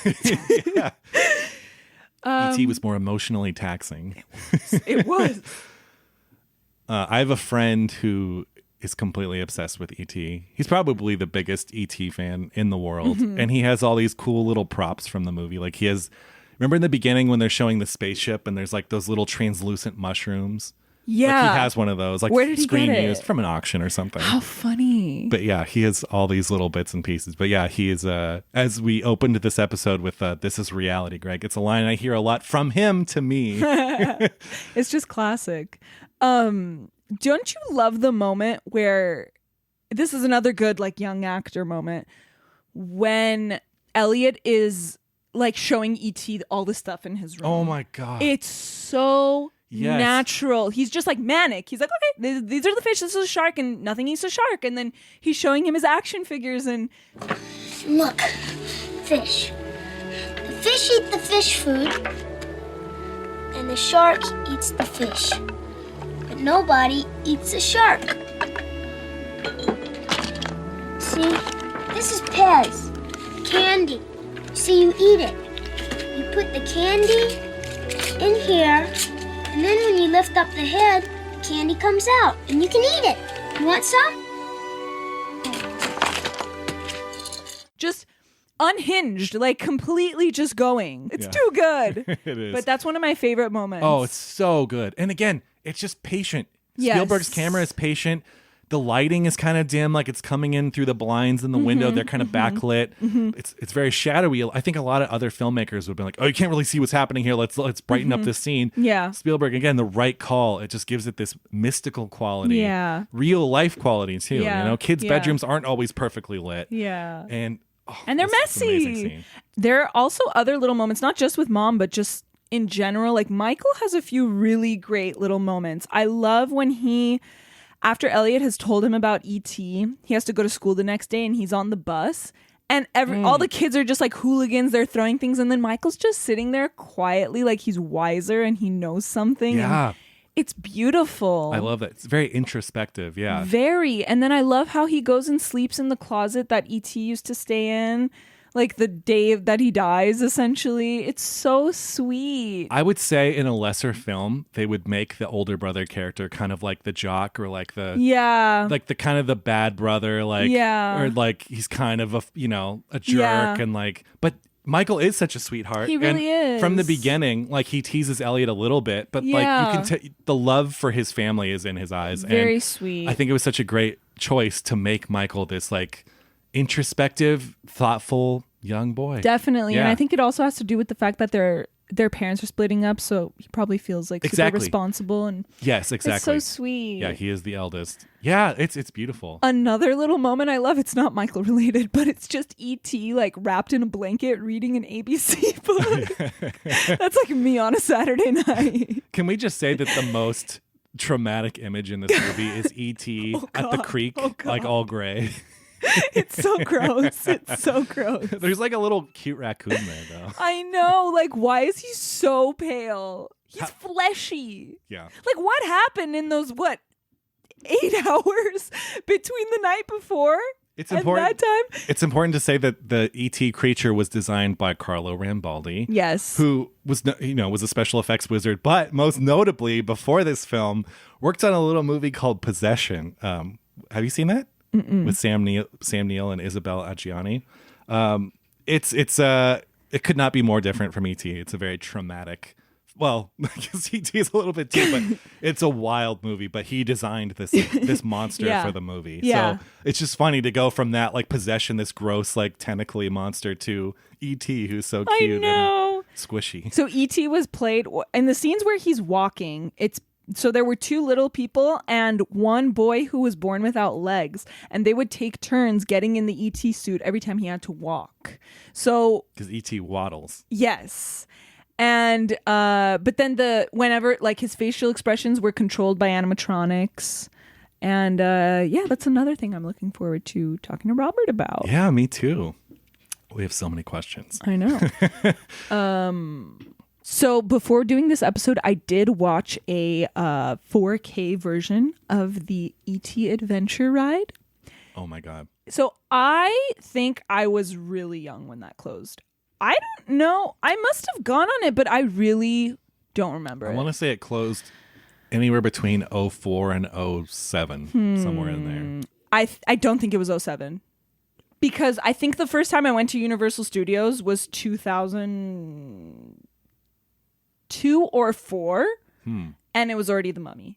S2: Yeah. E.T. was more emotionally taxing.
S1: It was.
S2: I have a friend who is completely obsessed with E.T. He's probably the biggest E.T. fan in the world. And he has all these cool little props from the movie. Like he has, remember in the beginning when they're showing the spaceship and there's like those little translucent mushrooms?
S1: Yeah.
S2: Like he has one of those. Like
S1: Where did he
S2: screen
S1: get it?
S2: used from an auction or something.
S1: How funny.
S2: But yeah, he has all these little bits and pieces. But yeah, he is, as we opened this episode with This Is Reality, Greg, it's a line I hear a lot from him to me.
S1: It's just classic. Don't you love the moment where this is another good like young actor moment when Elliot is like showing E.T. all the stuff in his room?
S2: Oh my God.
S1: It's so natural. He's just like manic. He's like, okay, these are the fish. This is a shark, and nothing eats a shark. And then he's showing him his action figures and
S4: Look, fish. The fish eat the fish food, and the shark eats the fish. But nobody eats a shark. See, this is Pez, candy. See, you eat it. You put the candy in here, and then when you lift up the head, the candy comes out, and you can eat it. You want some?
S1: just unhinged, like completely just going. It's too good.
S2: It is.
S1: But that's one of my favorite moments.
S2: Oh, it's so good. And again, it's just patient.
S1: Yes.
S2: Spielberg's camera is patient. The lighting is kind of dim, like it's coming in through the blinds in the window. They're kind of backlit. It's very shadowy. I think a lot of other filmmakers would have been like, "Oh, you can't really see what's happening here. Let's brighten up this scene."
S1: Yeah.
S2: Spielberg, again, the right call. It just gives it this mystical quality.
S1: Yeah.
S2: Real life quality too.
S1: Yeah.
S2: You know, kids'
S1: Yeah.
S2: bedrooms aren't always perfectly lit.
S1: Yeah.
S2: And
S1: they're
S2: this is an amazing
S1: messy.
S2: scene.
S1: There are also other little moments, not just with Mom, but just in general. Like Michael has a few really great little moments. I love when after Elliot has told him about E.T., he has to go to school the next day and he's on the bus. And all the kids are just like hooligans. They're throwing things. And then Michael's just sitting there quietly like he's wiser and he knows something.
S2: Yeah.
S1: And it's beautiful.
S2: I love that. It's very introspective. Yeah.
S1: Very. And then I love how he goes and sleeps in the closet that E.T. used to stay in, like the day that he dies, essentially. It's so sweet.
S2: I would say in a lesser film, they would make the older brother character kind of like the jock or like the like the kind of the bad brother, like or like he's kind of a jerk and like, but Michael is such a sweetheart.
S1: He really is.
S2: From the beginning, like he teases Elliot a little bit, but like you can the love for his family is in his eyes.
S1: Very
S2: and
S1: sweet.
S2: I think it was such a great choice to make Michael this like introspective, thoughtful young boy.
S1: Definitely.
S2: Yeah.
S1: And I think it also has to do with the fact that their parents are splitting up, so he probably feels like super responsible and
S2: yes, exactly.
S1: it's so sweet.
S2: Yeah, he is the eldest. Yeah, it's beautiful.
S1: Another little moment I love, it's not Michael related, but it's just E.T. like wrapped in a blanket reading an ABC book. That's like me on a Saturday night.
S2: Can we just say that the most traumatic image in this movie is E.T. at the creek, like all gray?
S1: It's so gross. It's so gross.
S2: There's like a little cute raccoon there, though.
S1: I know. Like, why is he so pale? He's fleshy.
S2: Yeah.
S1: Like, what happened in those, 8 hours between the night before
S2: It's important.
S1: At that time,
S2: It's important to say that the E.T. creature was designed by Carlo Rambaldi.
S1: yes,
S2: Who was a special effects wizard, but most notably before this film worked on a little movie called Possession. Have you seen that? With Sam Neill and Isabel Adjani? It could not be more different from E.T. It's a very traumatic. Well, because E.T. is a little bit too, but it's a wild movie. But he designed this monster
S1: Yeah.
S2: for the movie.
S1: Yeah.
S2: So it's just funny to go from that like Possession, this gross like tentacly monster, to E.T. who's so
S1: I
S2: cute
S1: know.
S2: and squishy.
S1: So E.T. was played in the scenes where he's walking. So there were two little people and one boy who was born without legs, and they would take turns getting in the E.T. suit every time he had to walk. So
S2: Because E.T. waddles.
S1: yes. And but then whenever like his facial expressions were controlled by animatronics. And that's another thing I'm looking forward to talking to Robert about.
S2: Yeah, me too. We have so many questions.
S1: I know. So before doing this episode, I did watch a 4K version of the E.T. Adventure Ride.
S2: Oh my God.
S1: So I think I was really young when that closed. I don't know. I must have gone on it, but I really don't remember
S2: I
S1: it.
S2: want to say it closed anywhere between 04 and 07, somewhere in there.
S1: I don't think it was 07. Because I think the first time I went to Universal Studios was 2002 or 4, and it was already The Mummy.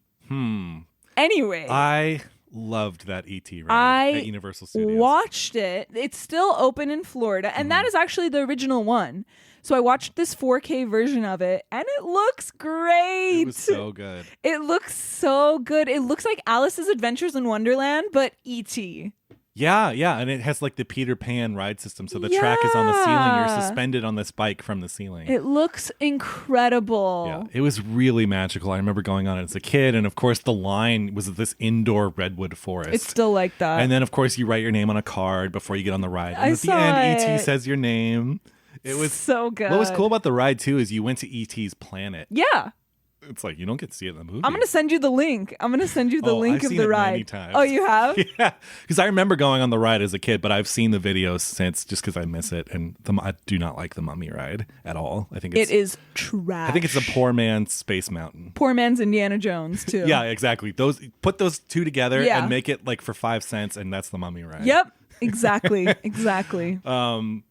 S1: Anyway.
S2: I loved that E.T. ride at Universal Studios.
S1: Watched it. It's still open in Florida, and that is actually the original one. So I watched this 4K version of it, and it looks great.
S2: It was so good.
S1: It looks so good. It looks like Alice's Adventures in Wonderland, but E.T.
S2: Yeah, and it has like the Peter Pan ride system. So the track is on the ceiling. You're suspended on this bike from the ceiling.
S1: It looks incredible.
S2: Yeah, it was really magical. I remember going on it as a kid. And of course, the line was this indoor redwood forest.
S1: It's still like that.
S2: And then, of course, you write your name on a card before you get on the ride. And
S1: I
S2: at the
S1: saw
S2: end,
S1: it.
S2: E.T. says your name. It was
S1: so good.
S2: What was cool about the ride, too, is you went to E.T.'s planet.
S1: Yeah.
S2: It's like, you don't get to see it in the movie.
S1: I'm going to send you the link. I'm going to send you the link
S2: I've
S1: of
S2: seen
S1: the
S2: it
S1: ride.
S2: many times.
S1: Oh, you have?
S2: Yeah, because I remember going on the ride as a kid, but I've seen the videos since just because I miss it. And I do not like the Mummy ride at all. I think
S1: It is trash.
S2: I think it's a poor man's Space Mountain.
S1: Poor man's Indiana Jones, too.
S2: Yeah, exactly. Put those two together
S1: Yeah.
S2: and make it like for 5 cents, and that's the Mummy ride.
S1: Yep. Exactly. Exactly.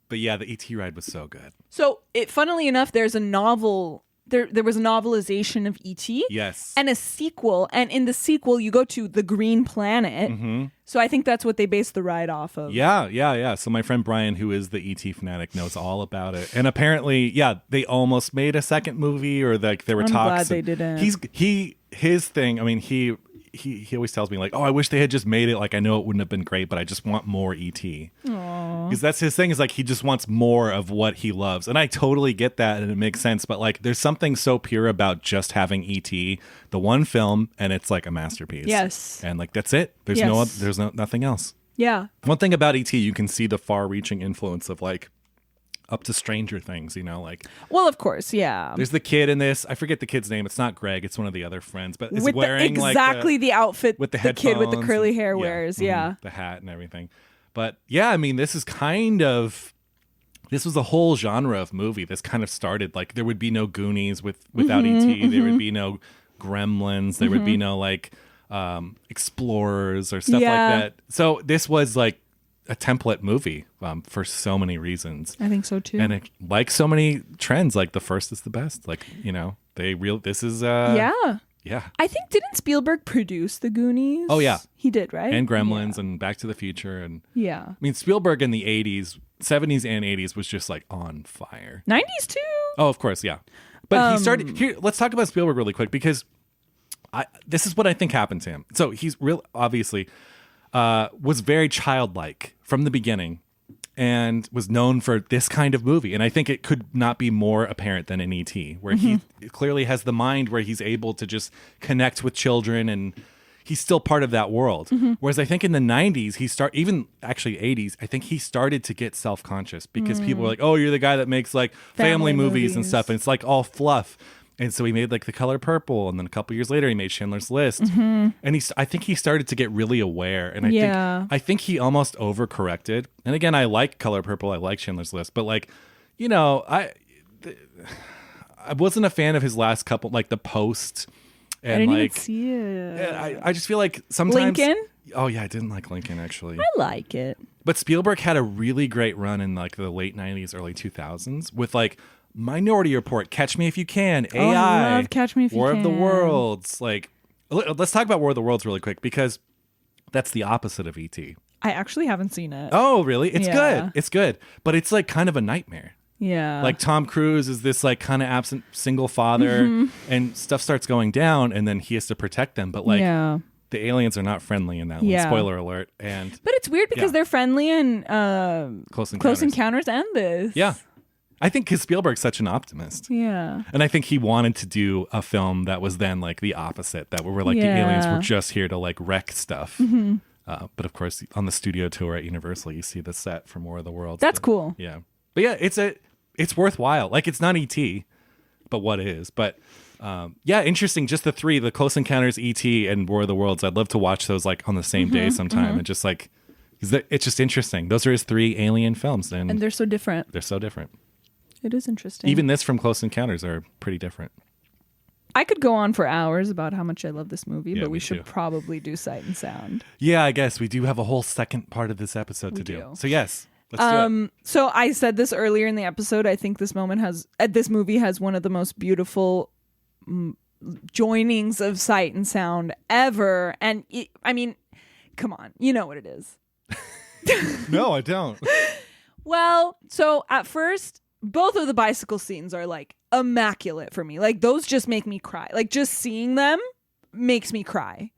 S2: But yeah, the E.T. ride was so good.
S1: So, funnily enough, there's a novel. There was a novelization of E.T.
S2: Yes.
S1: And a sequel. And in the sequel, you go to the Green Planet. Mm-hmm. So I think that's what they based the ride off of.
S2: Yeah. So my friend Brian, who is the E.T. fanatic, knows all about it. And apparently, they almost made a second movie, or like there were
S1: I'm
S2: talks.
S1: glad they didn't.
S2: His thing. I mean, he always tells me like, oh, I wish they had just made it. Like, I know it wouldn't have been great, but I just want more E.T. Because that's his thing, is like he just wants more of what he loves. And I totally get that, and it makes sense. But like, there's something so pure about just having E.T., the one film, and it's like a masterpiece.
S1: Yes.
S2: And like, that's it. There's nothing else.
S1: Yeah.
S2: One thing about E.T., you can see the far-reaching influence of like up to Stranger Things, like.
S1: Well, of course, yeah.
S2: There's the kid in this. I forget the kid's name. It's not Greg. It's one of the other friends, but is
S1: With
S2: wearing
S1: exactly the outfit
S2: with the
S1: kid with the
S2: headphones
S1: curly
S2: and-
S1: hair wears. Yeah.
S2: the hat and everything. But yeah, I mean, this was a whole genre of movie. This kind of started like there would be no Goonies without E.T. There would be no Gremlins. There would be no like Explorers or stuff like that. So this was like a template movie for so many reasons.
S1: I think so too.
S2: And like so many trends, like the first is the best. Like, this is yeah.
S1: I think, didn't Spielberg produce the Goonies?
S2: Oh, yeah.
S1: He did, right?
S2: And Gremlins and Back to the Future. And
S1: Yeah.
S2: I mean, Spielberg in the 70s and 80s was just like on fire.
S1: 90s too?
S2: Oh, of course, yeah. But he started here. Let's talk about Spielberg really quick, because this is what I think happened to him. So he's real obviously was very childlike from the beginning, and was known for this kind of movie. And I think it could not be more apparent than in E.T., where he clearly has the mind where he's able to just connect with children, and he's still part of that world. Whereas I think in the 90s, even actually 80s, I think he started to get self-conscious, because people were like, oh, you're the guy that makes like family movies and stuff. And it's like all fluff. And so he made like The Color Purple, and then a couple years later he made Schindler's List. And I think he started to get really aware, and I think he almost overcorrected. And again, I like Color Purple, I like Schindler's List, but like, you know, I wasn't a fan of his last couple, like The Post. And
S1: I didn't
S2: like,
S1: even see it.
S2: I just feel like sometimes
S1: Lincoln?
S2: Oh yeah, I didn't like Lincoln actually.
S1: I like it.
S2: But Spielberg had a really great run in like the late 90s, early 2000s with like Minority Report, Catch Me If You Can, AI,
S1: I love Catch Me If You
S2: War
S1: Can.
S2: of the Worlds. Like, let's talk about War of the Worlds really quick because that's the opposite of E.T.
S1: I actually haven't seen it.
S2: Oh, really? It's
S1: Yeah.
S2: good. It's good. But it's like kind of a nightmare.
S1: Yeah.
S2: Like Tom Cruise is this like kind of absent single father and stuff starts going down and then he has to protect them. But like the aliens are not friendly in that one. Spoiler alert. And
S1: but it's weird because they're friendly in
S2: Close
S1: Encounters and this.
S2: Yeah. I think because Spielberg's such an optimist.
S1: Yeah.
S2: And I think he wanted to do a film that was then like the opposite, that were like the aliens were just here to like wreck stuff. But of course, on the studio tour at Universal, you see the set from War of the Worlds.
S1: That's cool.
S2: Yeah. But yeah, it's worthwhile. Like it's not E.T., but what is? But yeah, interesting. Just the three, the Close Encounters, E.T., and War of the Worlds. I'd love to watch those like on the same day sometime. And just like, it's just interesting. Those are his three alien films. And
S1: they're so different.
S2: They're so different.
S1: It is interesting.
S2: Even this from Close Encounters are pretty different.
S1: I could go on for hours about how much I love this movie,
S2: Yeah,
S1: but we
S2: me
S1: should
S2: too.
S1: probably do Sight and Sound.
S2: Yeah, I guess we do have a whole second part of this episode to do. So yes, let's do it.
S1: So I said this earlier in the episode. I think this movie has one of the most beautiful joinings of sight and sound ever. And I mean, come on, you know what it is.
S2: No, I don't.
S1: Well, so at first, both of the bicycle scenes are like immaculate for me. Like those just make me cry. Like just seeing them makes me cry.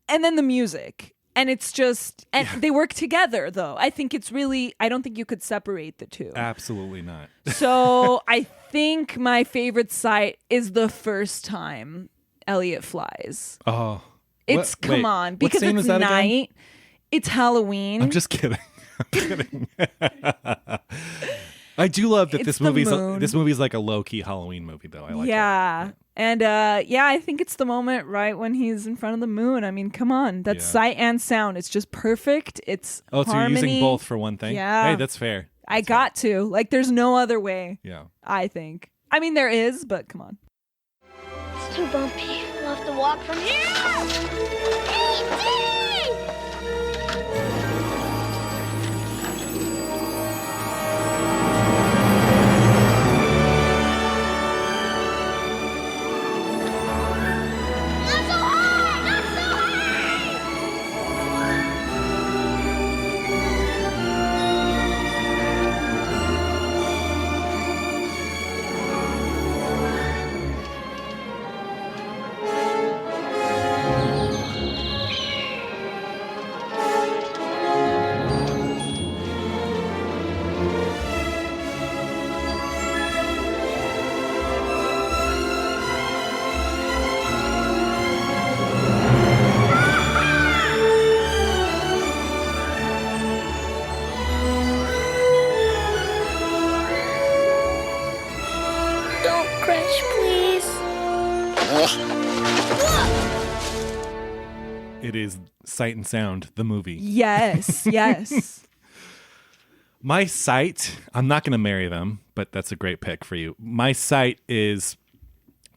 S1: And then the music. And it's just, and they work together though. I think it's really, I don't think you could separate the two.
S2: Absolutely not.
S1: So I think my favorite sight is the first time Elliot flies.
S2: Oh.
S1: It's, come on, because it's night. It's Halloween.
S2: I'm just kidding. I'm kidding. I do love that this movie's like a low-key Halloween movie though. I like that.
S1: And I think it's the moment right when he's in front of the moon. I mean, come on. That's sight and sound. It's just perfect. It's harmony.
S2: So you're using both for one thing?
S1: Yeah.
S2: Hey, that's fair.
S1: I got to. Like, there's no other way.
S2: Yeah.
S1: I think. I mean, there is, but come on.
S4: It's too bumpy. We'll have to walk from here. E.T.! Not so high! Not so high! Don't crash, please.
S2: It is Sight and Sound, the movie.
S1: Yes. Yes.
S2: My sight, I'm not going to marry them, but that's a great pick for you. My sight is,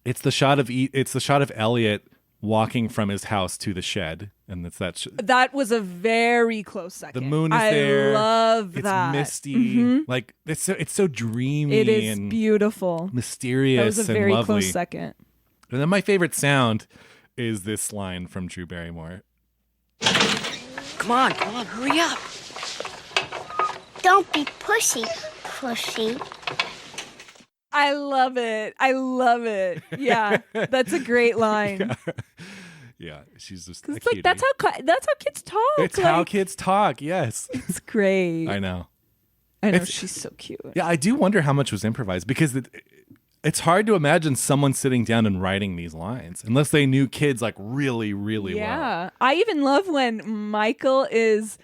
S2: it's the shot of Elliot walking from his house to the shed, and it's that.
S1: That was a very close second.
S2: The moon is there.
S1: I love that.
S2: It's misty. Like it's so dreamy.
S1: It is
S2: and
S1: beautiful.
S2: mysterious.
S1: That was a very
S2: and lovely.
S1: close second.
S2: And then my favorite sound is this line from Drew Barrymore.
S6: Come on, hurry up.
S4: Don't be pushy, pussy.
S1: I love it. I love it. Yeah, that's a great line.
S2: Yeah, she's just.
S1: It's like that's how kids talk.
S2: It's
S1: like,
S2: how kids talk. Yes,
S1: It's great.
S2: I know.
S1: She's so cute.
S2: Yeah, I do wonder how much was improvised because it's hard to imagine someone sitting down and writing these lines unless they knew kids like really, really well.
S1: Yeah, I even love when Michael is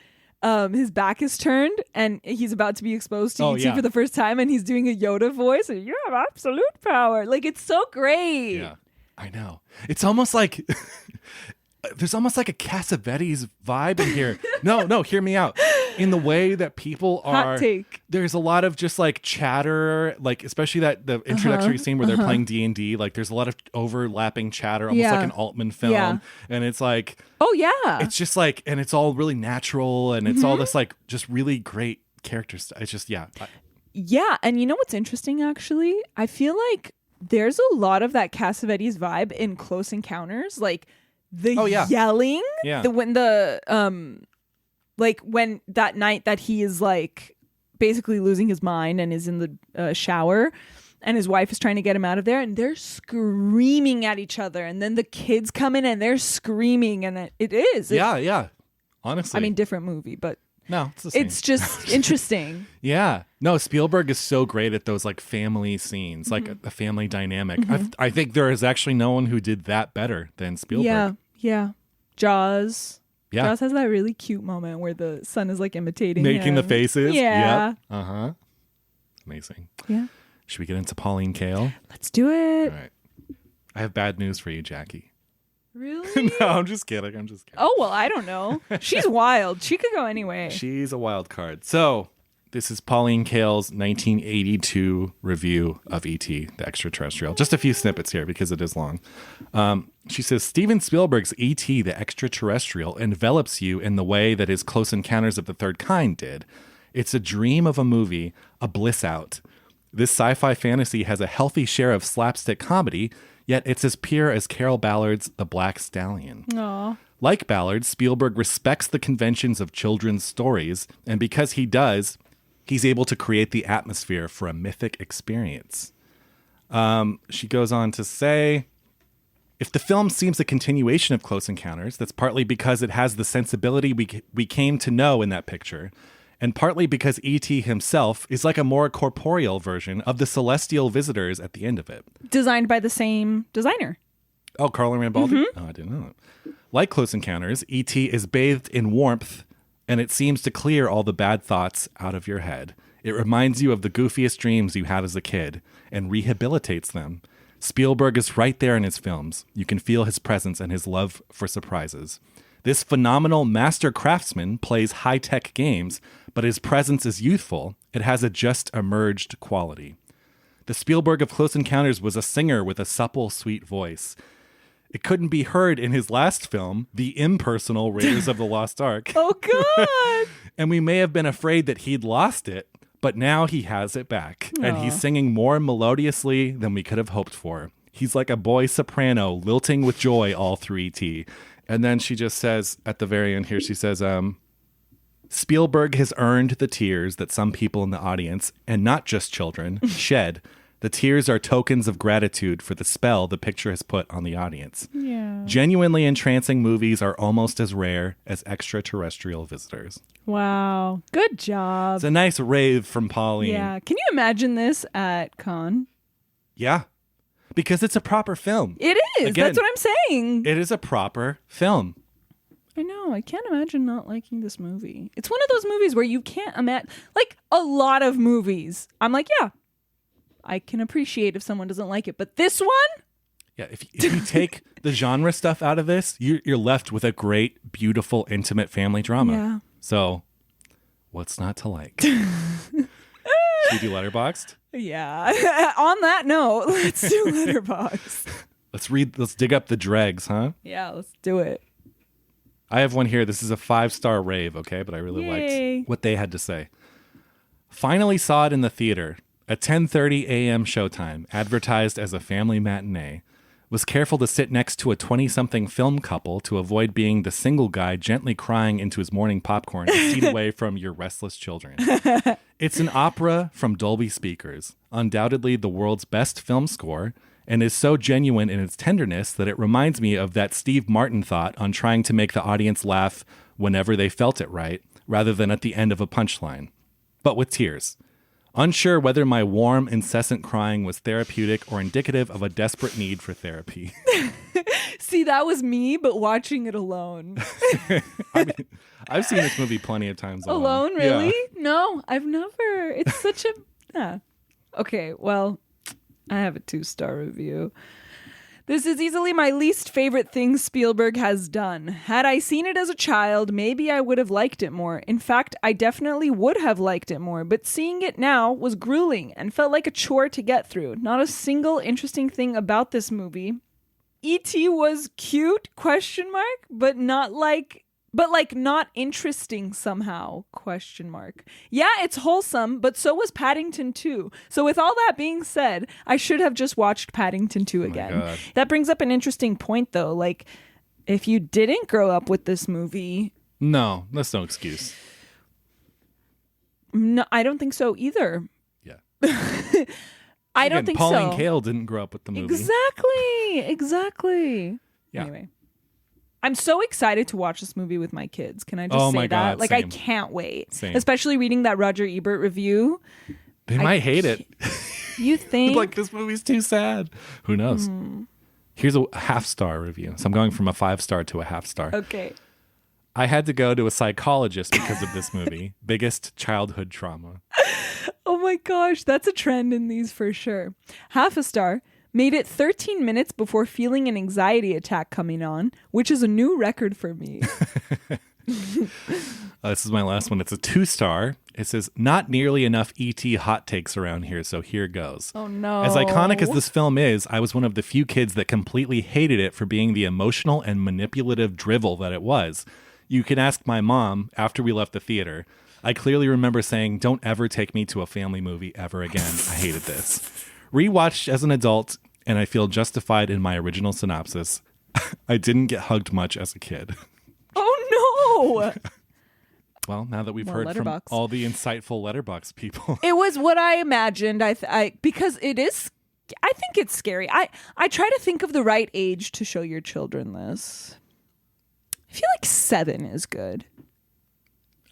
S1: his back is turned and he's about to be exposed to E.T.
S2: yeah.
S1: for the first time, and he's doing a Yoda voice, and you have absolute power. Like, it's so great.
S2: Yeah, I know. It's almost like there's almost like a Cassavetes vibe in here. No, hear me out. In the way that people are,
S1: Hot take.
S2: There's a lot of just like chatter, like especially the introductory scene where they're playing D&D. Like there's a lot of overlapping chatter, almost like an Altman film.
S1: Yeah.
S2: And it's like,
S1: Oh, yeah.
S2: it's just like, and it's all really natural, and it's all this like just really great character stuff. It's just, yeah.
S1: Yeah, and you know what's interesting, actually? I feel like there's a lot of that Cassavetes vibe in Close Encounters. Like, the yelling.
S2: Yeah.
S1: When that night that he is like basically losing his mind and is in the shower, and his wife is trying to get him out of there, and they're screaming at each other, and then the kids come in and they're screaming, and it is.
S2: Yeah. Honestly.
S1: I mean, different movie, but
S2: no, it's the same.
S1: it's just interesting.
S2: Yeah. No, Spielberg is so great at those like family scenes, like a family dynamic. I think there is actually no one who did that better than Spielberg.
S1: Yeah. Jaws.
S2: Yeah.
S1: Jaws has that really cute moment where the son is like imitating
S2: Making
S1: him.
S2: the faces.
S1: Yeah.
S2: Yep. Uh-huh. Amazing.
S1: Yeah.
S2: Should we get into Pauline Kael?
S1: Let's do it.
S2: All right. I have bad news for you, Jackie.
S1: Really?
S2: No, I'm just kidding.
S1: Oh, well, I don't know. She's wild. She could go anyway.
S2: She's a wild card. So this is Pauline Kael's 1982 review of E.T., the Extra-Terrestrial. Just a few snippets here because it is long. She says, Steven Spielberg's E.T., the Extra-Terrestrial envelops you in the way that his Close Encounters of the Third Kind did. It's a dream of a movie, a bliss out. This sci-fi fantasy has a healthy share of slapstick comedy, yet it's as pure as Carol Ballard's The Black Stallion.
S1: Aw.
S2: Like Ballard, Spielberg respects the conventions of children's stories, and because he does, he's able to create the atmosphere for a mythic experience. She goes on to say, if the film seems a continuation of Close Encounters, that's partly because it has the sensibility we came to know in that picture, and partly because E.T. himself is like a more corporeal version of the celestial visitors at the end of it.
S1: Designed by the same designer.
S2: Oh, Carlo Rambaldi? Oh, I didn't know that. Like Close Encounters, E.T. is bathed in warmth, and it seems to clear all the bad thoughts out of your head. It reminds you of the goofiest dreams you had as a kid and rehabilitates them. Spielberg is right there in his films. You can feel his presence and his love for surprises. This phenomenal master craftsman plays high-tech games, but his presence is youthful. It has a just-emerged quality. The Spielberg of Close Encounters was a singer with a supple, sweet voice. It couldn't be heard in his last film, the impersonal Raiders of the Lost Ark.
S1: Oh, God.
S2: And we may have been afraid that he'd lost it, but now he has it back. And he's singing more melodiously than we could have hoped for. He's like a boy soprano lilting with joy all through E.T. And then she just says at the very end here, she says, Spielberg has earned the tears that some people in the audience, and not just children, shed. The tears are tokens of gratitude for the spell the picture has put on the audience.
S1: Yeah.
S2: Genuinely entrancing movies are almost as rare as extraterrestrial visitors.
S1: Wow. Good job.
S2: It's a nice rave from Pauline.
S1: Yeah. Can you imagine this at Cannes?
S2: Yeah. Because it's a proper film.
S1: It is.
S2: Again,
S1: That's what I'm saying.
S2: It is a proper film.
S1: I know. I can't imagine not liking this movie. It's one of those movies where you can't imagine, like a lot of movies. I'm like, yeah, I can appreciate if someone doesn't like it. But this one?
S2: Yeah, if you take the genre stuff out of this, you're left with a great, beautiful, intimate family drama.
S1: Yeah.
S2: So, what's not to like? Should we do Letterboxd?
S1: Yeah. On that note, let's do Letterboxd.
S2: Let's dig up the dregs, huh?
S1: Yeah, let's do it.
S2: I have one here. This is a 5-star rave, okay? But I really
S1: Yay.
S2: liked what they had to say. Finally saw it in the theater. A 10:30 a.m. showtime, advertised as a family matinee. Was careful to sit next to a 20-something film couple to avoid being the single guy gently crying into his morning popcorn a seat away from your restless children. It's an opera from Dolby speakers, undoubtedly the world's best film score, and is so genuine in its tenderness that it reminds me of that Steve Martin thought on trying to make the audience laugh whenever they felt it right, rather than at the end of a punchline. But with tears. Unsure whether my warm, incessant crying was therapeutic or indicative of a desperate need for therapy.
S1: See, that was me, but watching it alone.
S2: I mean, I've seen this movie plenty of times
S1: Alone, really?
S2: Yeah.
S1: No, I've never. It's such a... Yeah. Okay, well, I have a 2-star review. This is easily my least favorite thing Spielberg has done. Had I seen it as a child, maybe I would have liked it more. In fact, I definitely would have liked it more, but seeing it now was grueling and felt like a chore to get through. Not a single interesting thing about this movie. E.T. was cute, but not interesting somehow, ? Yeah, it's wholesome, but so was Paddington 2. So with all that being said, I should have just watched Paddington 2 again.
S2: God.
S1: That brings up an interesting point, though. Like, if you didn't grow up with this movie...
S2: No, that's no excuse.
S1: No, I don't think so either.
S2: Yeah.
S1: I don't think so.
S2: Pauline Kael didn't grow up with the movie.
S1: Exactly.
S2: Yeah.
S1: Anyway. I'm so excited to watch this movie with my kids. Can I just say
S2: my
S1: that?
S2: God,
S1: Like,
S2: same.
S1: I can't wait.
S2: Same.
S1: Especially reading that Roger Ebert review.
S2: They might hate it.
S1: You think?
S2: Like, this movie's too sad. Who knows? Here's a 0.5-star review. So I'm going from a 5-star to a 0.5-star.
S1: Okay.
S2: I had to go to a psychologist because of this movie. Biggest childhood trauma.
S1: Oh my gosh, that's a trend in these for sure. 0.5 star. Made it 13 minutes before feeling an anxiety attack coming on, which is a new record for me.
S2: This is my last one. It's a 2-star. It says, not nearly enough E.T. hot takes around here, so here goes.
S1: Oh no.
S2: As iconic as this film is, I was one of the few kids that completely hated it for being the emotional and manipulative drivel that it was. You can ask my mom after we left the theater. I clearly remember saying, don't ever take me to a family movie ever again. I hated this. Rewatched as an adult, and I feel justified in my original synopsis. I didn't get hugged much as a kid.
S1: Oh no.
S2: Well, now that we've
S1: More
S2: heard
S1: Letterboxd.
S2: from all the insightful Letterboxd people.
S1: It was what I imagined. Because it is, I think it's scary. I try to think of the right age to show your children this. I feel like 7 is good.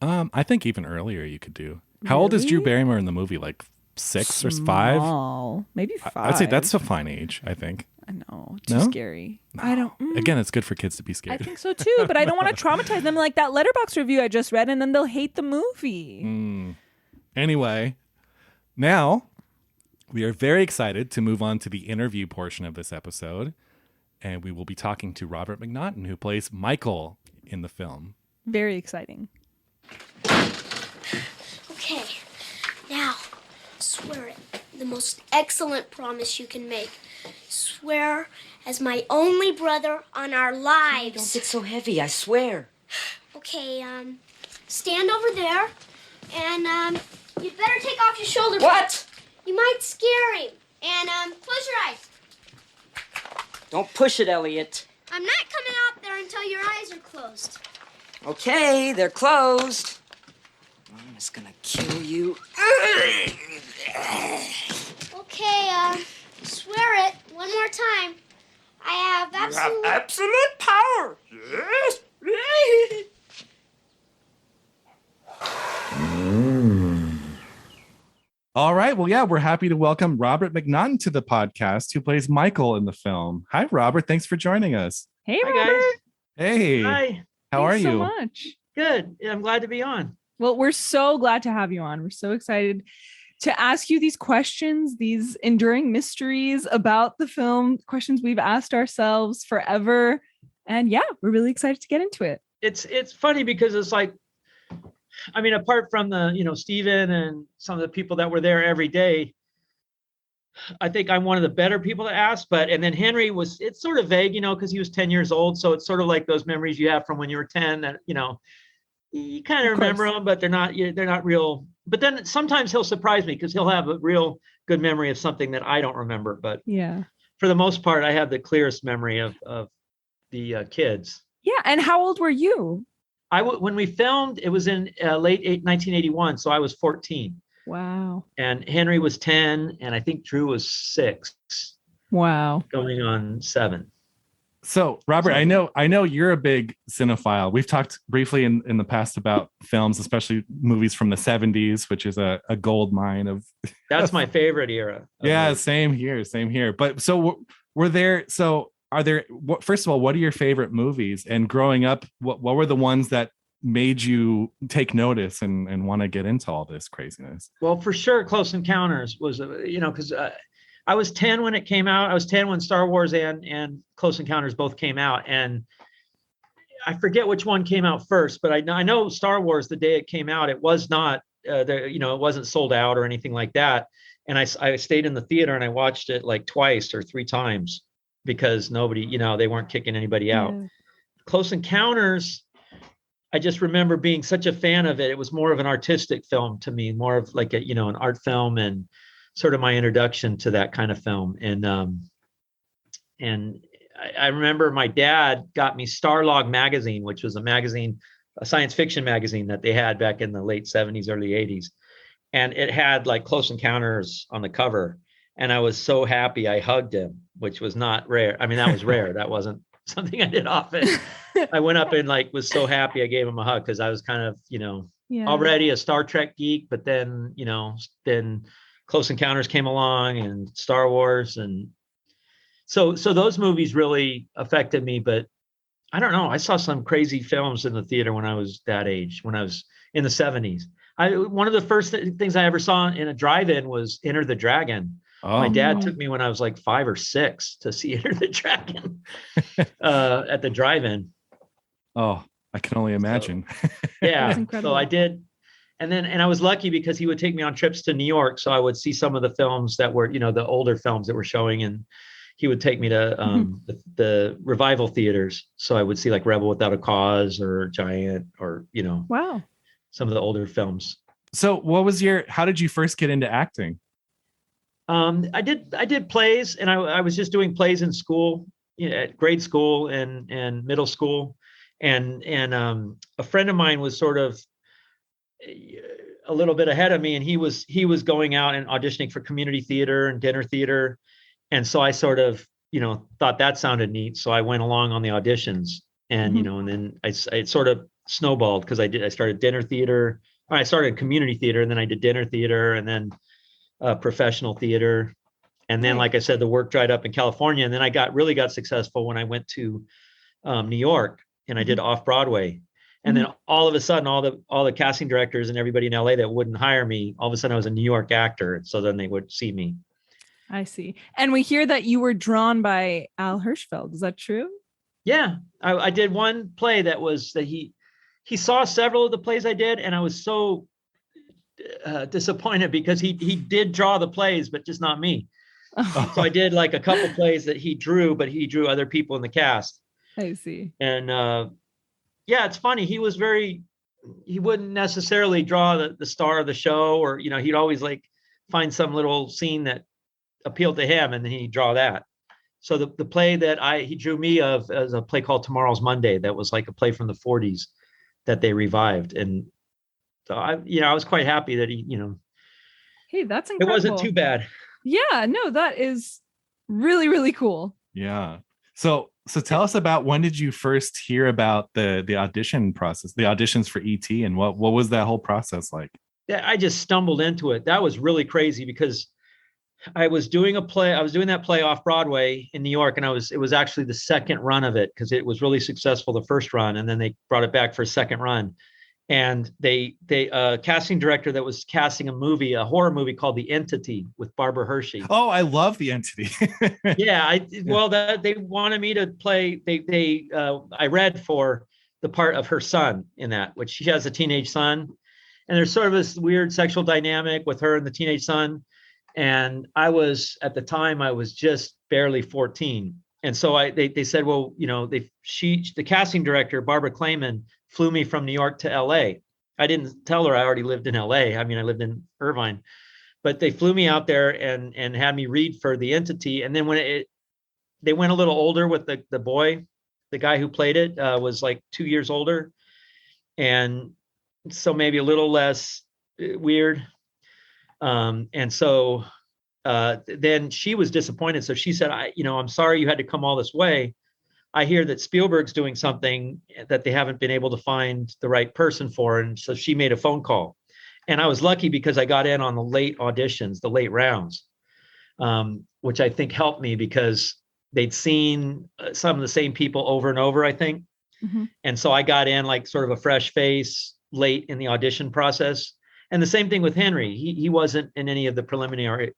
S2: I think even earlier you could do. How old is Drew Barrymore in the movie? Like 6 or 5?
S1: Small. Maybe 5.
S2: I'd say that's a fine age, I think.
S1: I know. Too
S2: No?
S1: scary. I don't.
S2: Again, it's good for kids to be
S1: I
S2: scared.
S1: think so too, but I don't want to traumatize them like that Letterboxd review I just read, and then they'll hate the movie.
S2: Anyway, now we are very excited to move on to the interview portion of this episode, and we will be talking to Robert Macnaughton, who plays Michael in the film.
S1: Very exciting.
S4: Okay, now, swear it. The most excellent promise you can make. Swear as my only brother on our lives.
S6: Don't get so heavy, I swear.
S4: Okay, stand over there, and, you'd better take off your shoulder
S6: What?
S4: pads. You might scare him. And, close your eyes.
S6: Don't push it, Elliot.
S4: I'm not coming out there until your eyes are closed.
S6: Okay, they're closed. I'm just gonna kill you.
S4: Okay, swear it one more time. I have absolute...
S6: absolute power. Yes.
S2: All right. Well, yeah, we're happy to welcome Robert Macnaughton to the podcast, who plays Michael in the film. Hi, Robert. Thanks for joining us.
S1: Hey,
S7: Hi,
S1: Robert.
S7: guys.
S2: Hey.
S7: Hi.
S2: How are
S1: Thanks
S2: you?
S1: so much.
S7: Good. Yeah, I'm glad to be on.
S1: Well, we're so glad to have you on. We're so excited to ask you these questions, these enduring mysteries about the film, questions we've asked ourselves forever. And yeah, we're really excited to get into it.
S7: It's funny because it's like, I mean, apart from the, Steven and some of the people that were there every day, I think I'm one of the better people to ask. And then Henry it's sort of vague, because he was 10 years old. So it's sort of like those memories you have from when you were 10 that, you kind of remember them, but they're not real. But then sometimes he'll surprise me because he'll have a real good memory of something that I don't remember. But
S1: Yeah.
S7: for the most part, I have the clearest memory of the kids.
S1: Yeah. And how old were you?
S7: When we filmed, it was in late 1981, so I was 14,
S1: Wow.
S7: and Henry was 10, and I think Drew was 6,
S1: Wow.
S7: going on 7.
S2: So, Robert, I know you're a big cinephile. We've talked briefly in the past about films, especially movies from the 70s, which is a gold mine of.
S7: That's my favorite era.
S2: Yeah, same here. But so we're there. So are there, first of all, what are your favorite movies? And growing up, what were the ones that made you take notice and want to get into all this craziness?
S7: Well, for sure, Close Encounters was, because I was 10 when it came out. I was 10 when Star Wars and Close Encounters both came out. And I forget which one came out first, but I know Star Wars, the day it came out, it was not, it wasn't sold out or anything like that. And I stayed in the theater and I watched it like twice or three times because nobody, they weren't kicking anybody out. Yeah. Close Encounters, I just remember being such a fan of it. It was more of an artistic film to me, more of like an art film, and sort of my introduction to that kind of film. And I remember my dad got me Starlog magazine, which was a science fiction magazine that they had back in the late 70s, early 80s. And it had like Close Encounters on the cover. And I was so happy. I hugged him, which was not rare. I mean, that was rare. That wasn't something I did often. I went up and was so happy. I gave him a hug because I was kind of, already a Star Trek geek. But then, then Close Encounters came along and Star Wars. And so those movies really affected me. But I don't know. I saw some crazy films in the theater when I was that age, when I was in the 70s. One of the first things I ever saw in a drive-in was Enter the Dragon. Oh. My dad took me when I was like 5 or 6 to see Enter the Dragon at the drive-in.
S2: Oh, I can only imagine.
S7: So, yeah, so I did. And I was lucky because he would take me on trips to New York. So I would see some of the films that were, the older films that were showing, and he would take me to the revival theaters. So I would see like Rebel Without a Cause or Giant or,
S1: Wow.
S7: Some of the older films.
S2: So how did you first get into acting?
S7: I did plays, and I was just doing plays in school, at grade school and middle school. And a friend of mine was sort of a little bit ahead of me, and he was going out and auditioning for community theater and dinner theater. And so I sort of, thought that sounded neat. So I went along on the auditions, and, and then it sort of snowballed because I started dinner theater. I started community theater, and then I did dinner theater, and then professional theater. And then, like I said, the work dried up in California. And then I really got successful when I went to New York, and I did off Broadway. And then all of a sudden, all the casting directors and everybody in LA that wouldn't hire me, all of a sudden I was a New York actor. So then they would see me.
S1: I see. And we hear that you were drawn by Al Hirschfeld. Is that true?
S7: Yeah. I did one play that he saw several of the plays I did, and I was so disappointed because he did draw the plays, but just not me. So I did like a couple plays that he drew, but he drew other people in the cast.
S1: I see.
S7: And it's funny. He wouldn't necessarily draw the star of the show, or, he'd always like find some little scene that appealed to him, and then he'd draw that. So the play that he drew me of as a play called Tomorrow's Monday, that was like a play from the 40s that they revived. And so I was quite happy that he,
S1: hey, that's incredible.
S7: It wasn't too bad.
S1: Yeah, no, that is really, really cool.
S2: Yeah. So tell us about, when did you first hear about the audition process, the auditions for ET, and what was that whole process like?
S7: Yeah, I just stumbled into it. That was really crazy because I was doing that play off Broadway in New York, and it was actually the second run of it because it was really successful the first run, and then they brought it back for a second run. And they casting director that was casting a horror movie called The Entity with Barbara Hershey.
S2: Oh, I love The Entity.
S7: Yeah, they wanted me to play. I read for the part of her son in that, which she has a teenage son, and there's sort of this weird sexual dynamic with her and the teenage son. And at the time I was just barely 14. And so they said, well, the casting director, Barbara Clayman, flew me from New York to LA. I didn't tell her I already lived in LA. I mean, I lived in Irvine, but they flew me out there and had me read for The Entity. And then when they went a little older with the boy, the guy who played it was like 2 years older. And so maybe a little less weird. And so then she was disappointed. So she said, I'm sorry you had to come all this way. I hear that Spielberg's doing something that they haven't been able to find the right person for. And so she made a phone call. And I was lucky because I got in on the late auditions, the late rounds, which I think helped me because they'd seen some of the same people over and over, I think.
S1: Mm-hmm.
S7: And so I got in like sort of a fresh face late in the audition process. And the same thing with Henry. He wasn't in any of the preliminary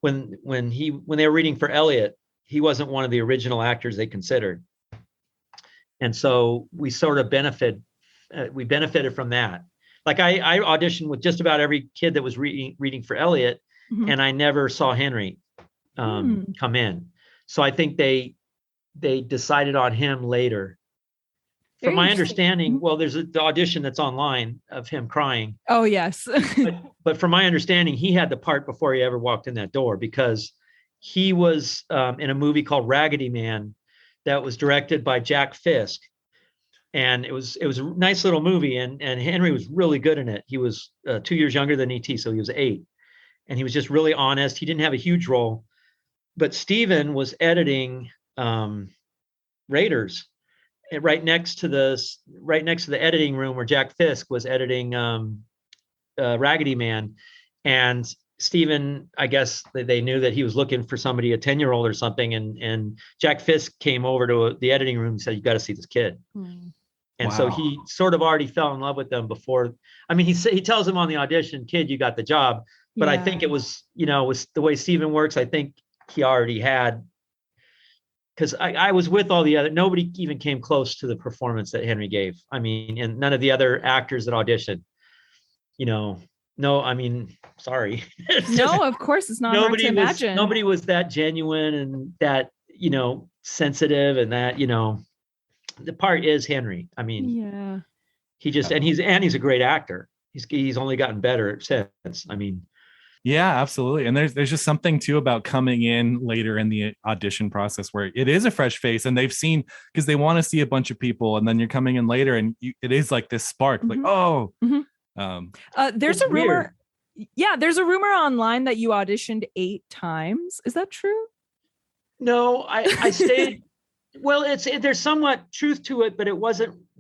S7: when they were reading for Elliot, he wasn't one of the original actors they considered. And so we sort of benefited from that. Like I auditioned with just about every kid that was reading for Elliot,
S1: Mm-hmm.
S7: and I never saw Henry come in. So I think they decided on him later.
S1: Very
S7: From my
S1: interesting.
S7: understanding, well, there's the audition that's online of him crying.
S1: Oh, yes.
S7: But from my understanding, he had the part before he ever walked in that door, because he was in a movie called Raggedy Man that was directed by Jack Fisk. And it was a nice little movie, and Henry was really good in it. He was 2 years younger than E.T., so he was 8. And he was just really honest. He didn't have a huge role. But Steven was editing Raiders right next to the editing room where Jack Fisk was editing Raggedy Man. And Steven, I guess they knew that he was looking for somebody, a 10-year-old or something. And Jack Fisk came over to the editing room and said, "You got to see this kid." And so he sort of already fell in love with them before. I mean, he tells him on the audition, "Kid, you got the job." But I think it was, was the way Steven works. I think he already had, because I was with all the other, nobody even came close to the performance that Henry gave. I mean, and none of the other actors that auditioned, no, I mean, sorry.
S1: No, of course, it's not hard to imagine.
S7: Nobody was that genuine and that, sensitive, and that, the part is Henry. I mean, he just, and he's a great actor. He's only gotten better since. I mean,
S2: yeah, absolutely. And there's just something too about coming in later in the audition process where it is a fresh face, and they've seen, because they want to see a bunch of people, and then you're coming in later and it is like this spark, like, oh,
S1: there's a rumor. Yeah, there's a rumor online that you auditioned 8 times. Is that true?
S7: No, I stayed. Well, there's somewhat truth to it, but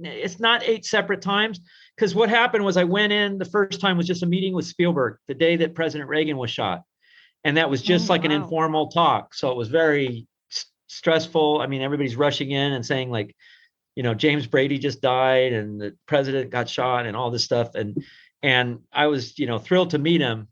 S7: it's not 8 separate times. Because what happened was I went in, the first time was just a meeting with Spielberg the day that President Reagan was shot. And that was just an informal talk. So it was very stressful. I mean, everybody's rushing in and saying like, James Brady just died and the president got shot and all this stuff. And I was, thrilled to meet him.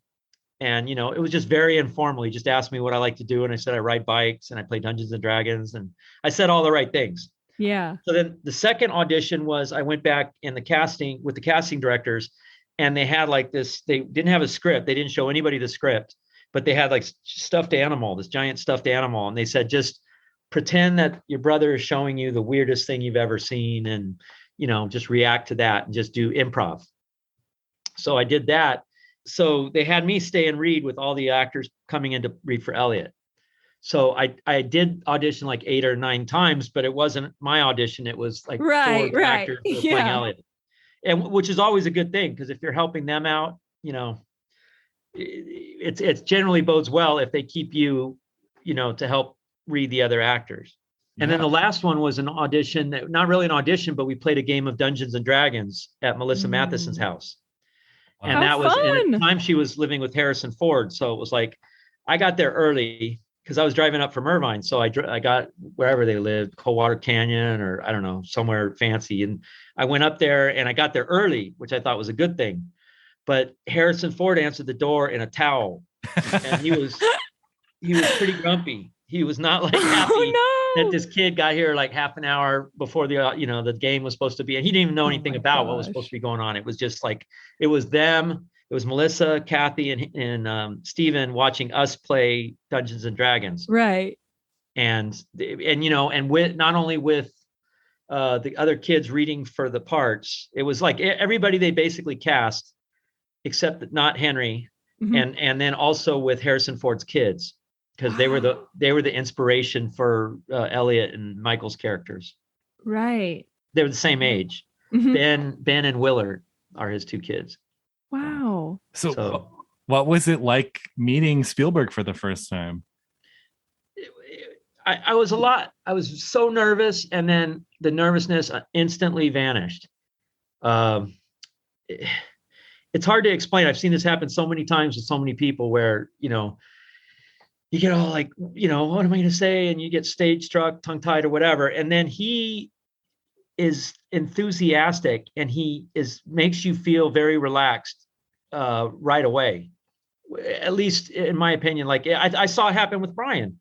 S7: And, it was just very informal. He just asked me what I like to do. And I said, I ride bikes and I play Dungeons and Dragons. And I said all the right things.
S1: Yeah.
S7: So then the second audition was I went back in the casting with the casting directors, and they had like this, they didn't have a script. They didn't show anybody the script, but they had like stuffed animal, this giant stuffed animal. And they said, just pretend that your brother is showing you the weirdest thing you've ever seen. And, just react to that and just do improv. So I did that. So they had me stay and read with all the actors coming in to read for Elliot. So I did audition like 8 or 9 times, but it wasn't my audition. It was like 4 actors that were playing Elliot, and which is always a good thing, because if you're helping them out, it's generally bodes well if they keep you, to help read the other actors. And then the last one was an audition, not really an audition, but we played a game of Dungeons and Dragons at Melissa Matheson's house. And
S1: How
S7: that was
S1: fun.
S7: in a time she was living with Harrison Ford. So it was like, I got there early because I was driving up from Irvine. So I got wherever they lived, Coldwater Canyon, or I don't know, somewhere fancy. And I went up there and I got there early, which I thought was a good thing. But Harrison Ford answered the door in a towel, and he was pretty grumpy. He was not like happy that this kid got here like half an hour before the game was supposed to be. And he didn't even know anything about what was supposed to be going on. It was just like, it was them. It was Melissa, Kathy, and Steven watching us play Dungeons and Dragons.
S1: Right.
S7: And with not only with the other kids reading for the parts, it was like everybody they basically cast, except not Henry, and then also with Harrison Ford's kids, because they were the inspiration for Elliot and Michael's characters.
S1: Right.
S7: They were the same age. Ben and Willard are his 2 kids.
S1: Wow.
S2: So what was it like meeting Spielberg for the first time?
S7: I was so nervous, and then the nervousness instantly vanished. It's hard to explain. I've seen this happen so many times with so many people where, you get all like, what am I going to say? And you get stage struck, tongue tied or whatever. And then he is enthusiastic and makes you feel very relaxed right away. At least in my opinion, like I saw it happen with Brian.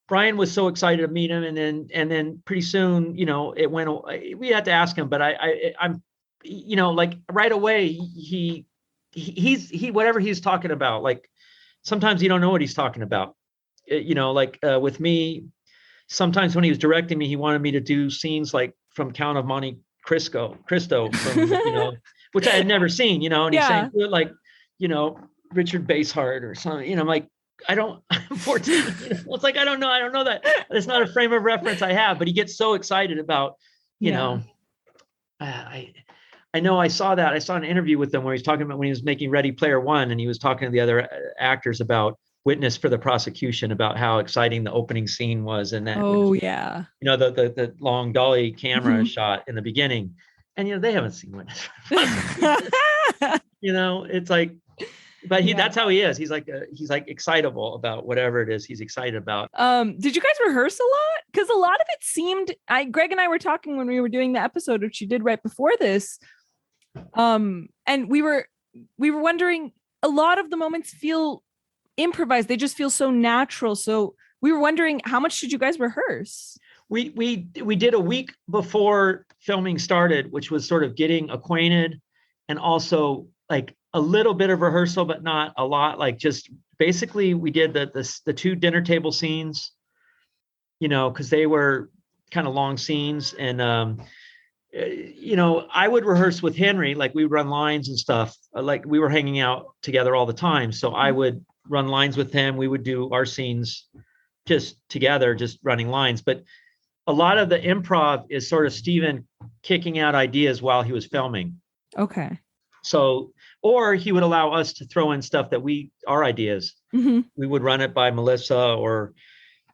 S7: Brian was so excited to meet him. And then pretty soon, it went, we had to ask him, but I'm, like right away, he's whatever he's talking about. Like sometimes you don't know what he's talking about. With me, sometimes when he was directing me, he wanted me to do scenes like from Count of Monte Cristo from, which I had never seen, and he's saying like, Richard Basehart or something, I'm like, I'm 14, it's like, I don't know that. It's not a frame of reference I have, but he gets so excited about, I know I saw an interview with him where he's talking about when he was making Ready Player One, and he was talking to the other actors about witness for the prosecution, about how exciting the opening scene was. And then, the long dolly camera shot in the beginning, and, they haven't seen witness for the prosecution. It's like, but that's how he is. He's like excitable about whatever it is he's excited about.
S1: Did you guys rehearse a lot? Because a lot of it seemed, Greg and I were talking when we were doing the episode, which you did right before this. And we were wondering, a lot of the moments feel improvised. They just feel so natural. So we were wondering, how much did you guys rehearse?
S7: We did a week before filming started, which was sort of getting acquainted, and also like a little bit of rehearsal, but not a lot. Like just basically we did the two dinner table scenes, because they were kind of long scenes. And, I would rehearse with Henry, like we would run lines and stuff. Like we were hanging out together all the time. So I would run lines with him. We would do our scenes just together, just running lines. But a lot of the improv is sort of Steven kicking out ideas while he was filming.
S1: Okay.
S7: So, or he would allow us to throw in stuff that our ideas. Mm-hmm. We would run it by Melissa, or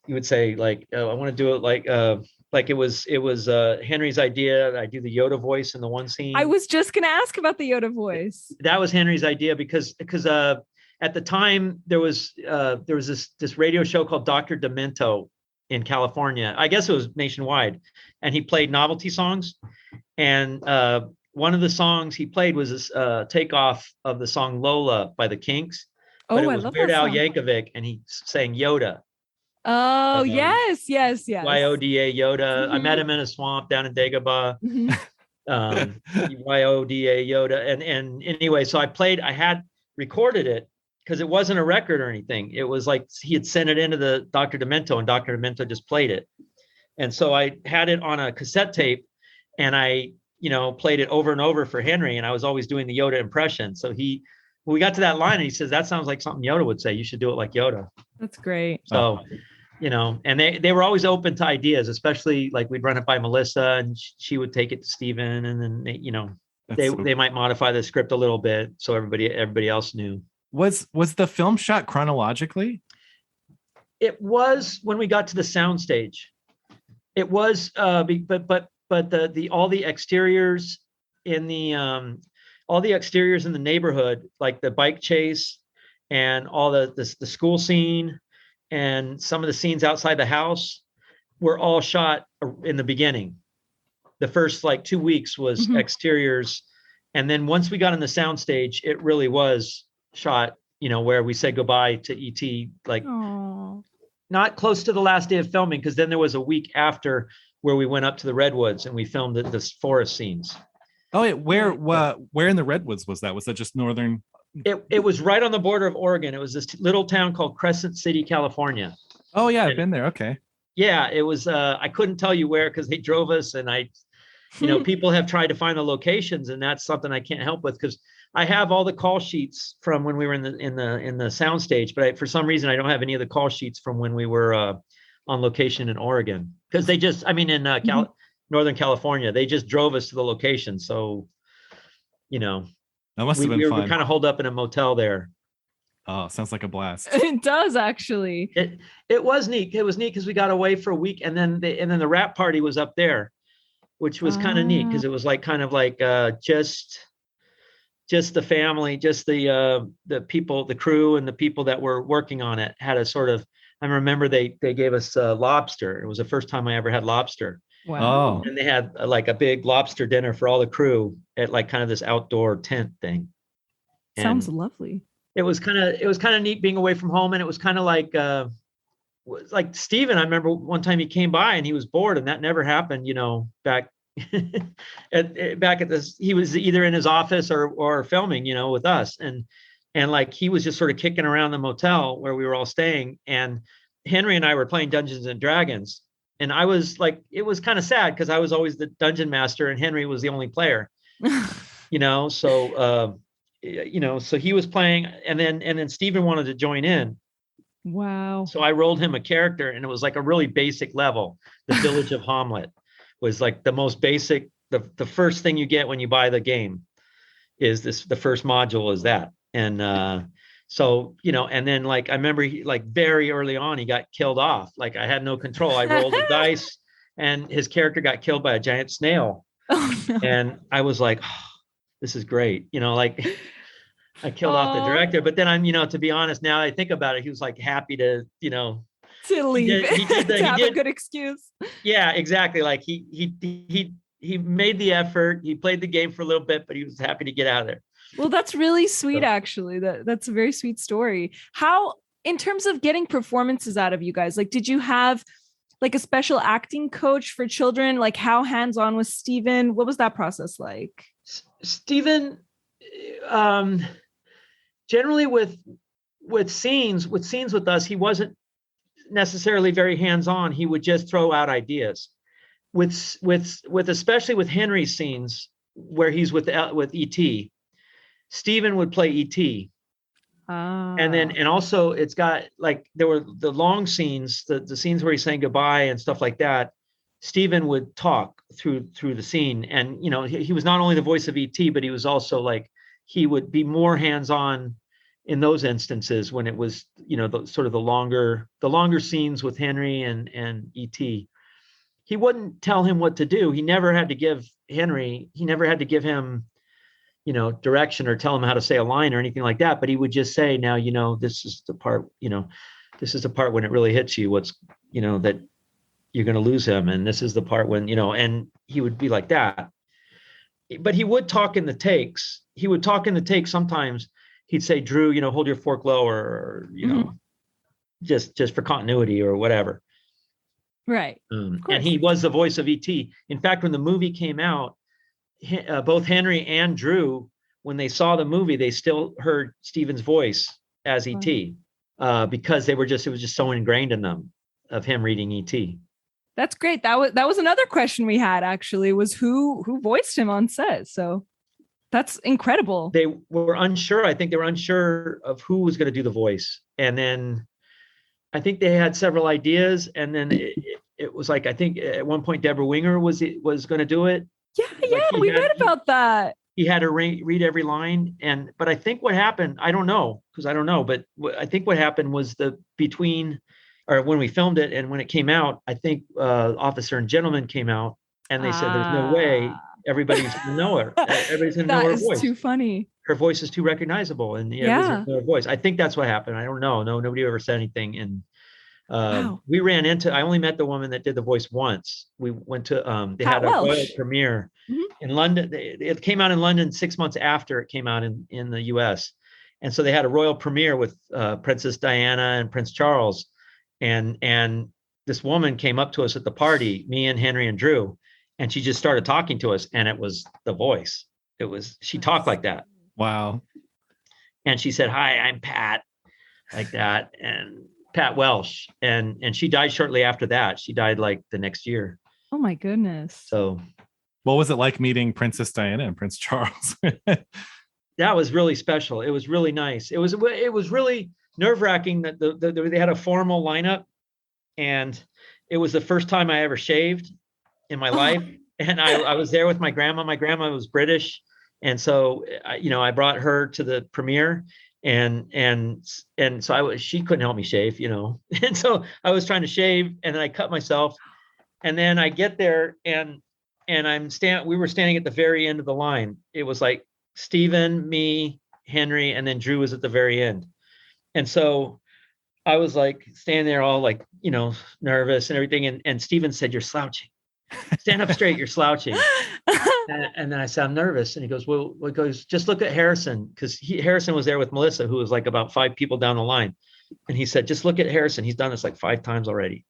S7: you would say like, I want to do it like it was Henry's idea. I do the Yoda voice in the one scene.
S1: I was just going to ask about the Yoda voice.
S7: That was Henry's idea because at the time there was this radio show called Dr. Demento in California. I guess it was nationwide, and he played novelty songs. And one of the songs he played was this takeoff of the song Lola by the Kinks. But it was Weird Al Yankovic, and he sang Yoda.
S1: Oh, yes.
S7: Yoda.
S1: Mm-hmm.
S7: I met him in a swamp down in Dagobah. Mm-hmm. Yoda. And anyway, so I had recorded it because it wasn't a record or anything. It was like he had sent it into the Dr. Demento, and Dr. Demento just played it. And so I had it on a cassette tape, and I played it over and over for Henry, and I was always doing the Yoda impression. So we got to that line, and he says, that sounds like something Yoda would say. You should do it like Yoda.
S1: That's great.
S7: So, and they were always open to ideas, especially like we'd run it by Melissa, and she would take it to Steven, and then, they might modify the script a little bit so everybody else knew.
S2: Was the film shot chronologically?
S7: It was when we got to the soundstage. It was, but all the exteriors in the neighborhood, like the bike chase and all the school scene and some of the scenes outside the house, were all shot in the beginning. The first 2 weeks was exteriors, and then once we got on the soundstage, it really was shot. Where we said goodbye to E.T. Not close to the last day of filming, because then there was a week after where we went up to the redwoods and we filmed the forest scenes.
S2: Oh, where in the redwoods was that? Was that just northern?
S7: It was right on the border of Oregon. It was this little town called Crescent City, California.
S2: Oh yeah, I've been there. Okay.
S7: Yeah, it was. I couldn't tell you where because they drove us, and people have tried to find the locations, and that's something I can't help with because I have all the call sheets from when we were in the soundstage, but for some reason I don't have any of the call sheets from when we were on location in Oregon, because they just, Northern California, they just drove us to the location. So,
S2: that must have been
S7: we
S2: fun.
S7: were kind of holed up in a motel there.
S2: Oh, sounds like a blast.
S1: It does actually.
S7: It was neat. It was neat because we got away for a week, and then the wrap party was up there, which was kind of neat because it was just the family, just the people, the crew, and the people that were working on it had a sort of I remember they gave us lobster. It was the first time I ever had lobster.
S1: Wow.
S2: Oh,
S7: And they had like a big lobster dinner for all the crew at like kind of this outdoor tent thing.
S1: Sounds
S7: And
S1: lovely.
S7: it was kind of neat being away from home. And it was kind of like Steven. I remember one time he came by and he was bored, and that never happened, back back at this. He was either in his office or filming, with us. And like he was just sort of kicking around the motel where we were all staying. And Henry and I were playing Dungeons and Dragons. And I was like, it was kind of sad because I was always the dungeon master and Henry was the only player, so so he was playing, and then Steven wanted to join in.
S1: Wow.
S7: So I rolled him a character, and it was like a really basic level. The Village of Hamlet was like the most basic, the first thing you get when you buy the game is the first module is that. And so, and then like, I remember like very early on, he got killed off. Like I had no control. I rolled the dice and his character got killed by a giant snail.
S1: Oh, no.
S7: And I was like, oh, this is great. Like I killed off the director, but then I'm, to be honest, now I think about it, he was like happy to
S1: leave.
S7: he did
S1: to have a good excuse.
S7: Yeah, exactly. Like he made the effort. He played the game for a little bit, but he was happy to get out of there.
S1: Well, that's really sweet, actually. That's a very sweet story. How, in terms of getting performances out of you guys, like, did you have like a special acting coach for children? Like, how hands-on was Steven? What was that process like?
S7: Steven, generally with scenes with us, he wasn't necessarily very hands-on. He would just throw out ideas. With especially with Henry's scenes where he's with E.T., Steven would play E.T. And also it's got like, there were the long scenes, the scenes where he's saying goodbye and stuff like that. Steven would talk through the scene, and he was not only the voice of E.T., but he was also like, he would be more hands-on in those instances when it was the longer scenes with Henry and E.T. He wouldn't tell him what to do. He never had to give him direction or tell him how to say a line or anything like that. But he would just say, now, this is the part, this is the part when it really hits you, what's, that you're going to lose him. And this is the part when, and he would be like that. But he would talk in the takes. Sometimes he'd say, Drew, hold your fork lower, or, just for continuity or whatever.
S1: Right.
S7: And he was the voice of E.T. In fact, when the movie came out, both Henry and Drew, when they saw the movie, they still heard Steven's voice as E.T. Because it was just so ingrained in them of him reading E.T.
S1: That's great. That was another question we had, actually, was who voiced him on set. So that's incredible.
S7: They were unsure. I think they were unsure of who was going to do the voice. And then I think they had several ideas. And then it was like, I think at one point Deborah Winger was going to do it.
S1: Yeah, we read about that.
S7: He had to read every line. But I think what happened, I don't know, but I think what happened was when we filmed it and when it came out, I think Officer and Gentleman came out and they said, there's no way everybody's going to know her. Everybody's going to know her voice.
S1: That is too funny.
S7: Her voice is too recognizable. And her voice. I think that's what happened. I don't know. No, nobody ever said anything. And we ran into, I only met the woman that did the voice once. We went to, they had a royal premiere in London. It came out in London 6 months after it came out in the US. And so they had a royal premiere with Princess Diana and Prince Charles. And this woman came up to us at the party, me and Henry and Drew, and she just started talking to us, and it was the voice. She talked like that.
S2: Wow.
S7: And she said, "Hi, I'm Pat," like that, and Pat Welsh. And she died shortly after that. She died like the next year.
S1: Oh my goodness.
S7: So
S2: what was it like meeting Princess Diana and Prince Charles?
S7: That was really special. It was really nice. It was really nerve-wracking that they had a formal lineup, and it was the first time I ever shaved in my life. And I was there with my grandma. My grandma was British, and so I brought her to the premiere, and so she couldn't help me shave, and so I was trying to shave, and then I cut myself, and then I get there, and we were standing at the very end of the line. It was like Steven, me, Henry, and then Drew was at the very end. And so I was like standing there all like, nervous and everything. And Steven said, "You're slouching. Stand up straight. You're slouching." And then I said, "I'm nervous." And he goes, "Well, he goes, just look at Harrison." Because Harrison was there with Melissa, who was like about 5 people down the line. And he said, "Just look at Harrison. He's done this like 5 times already.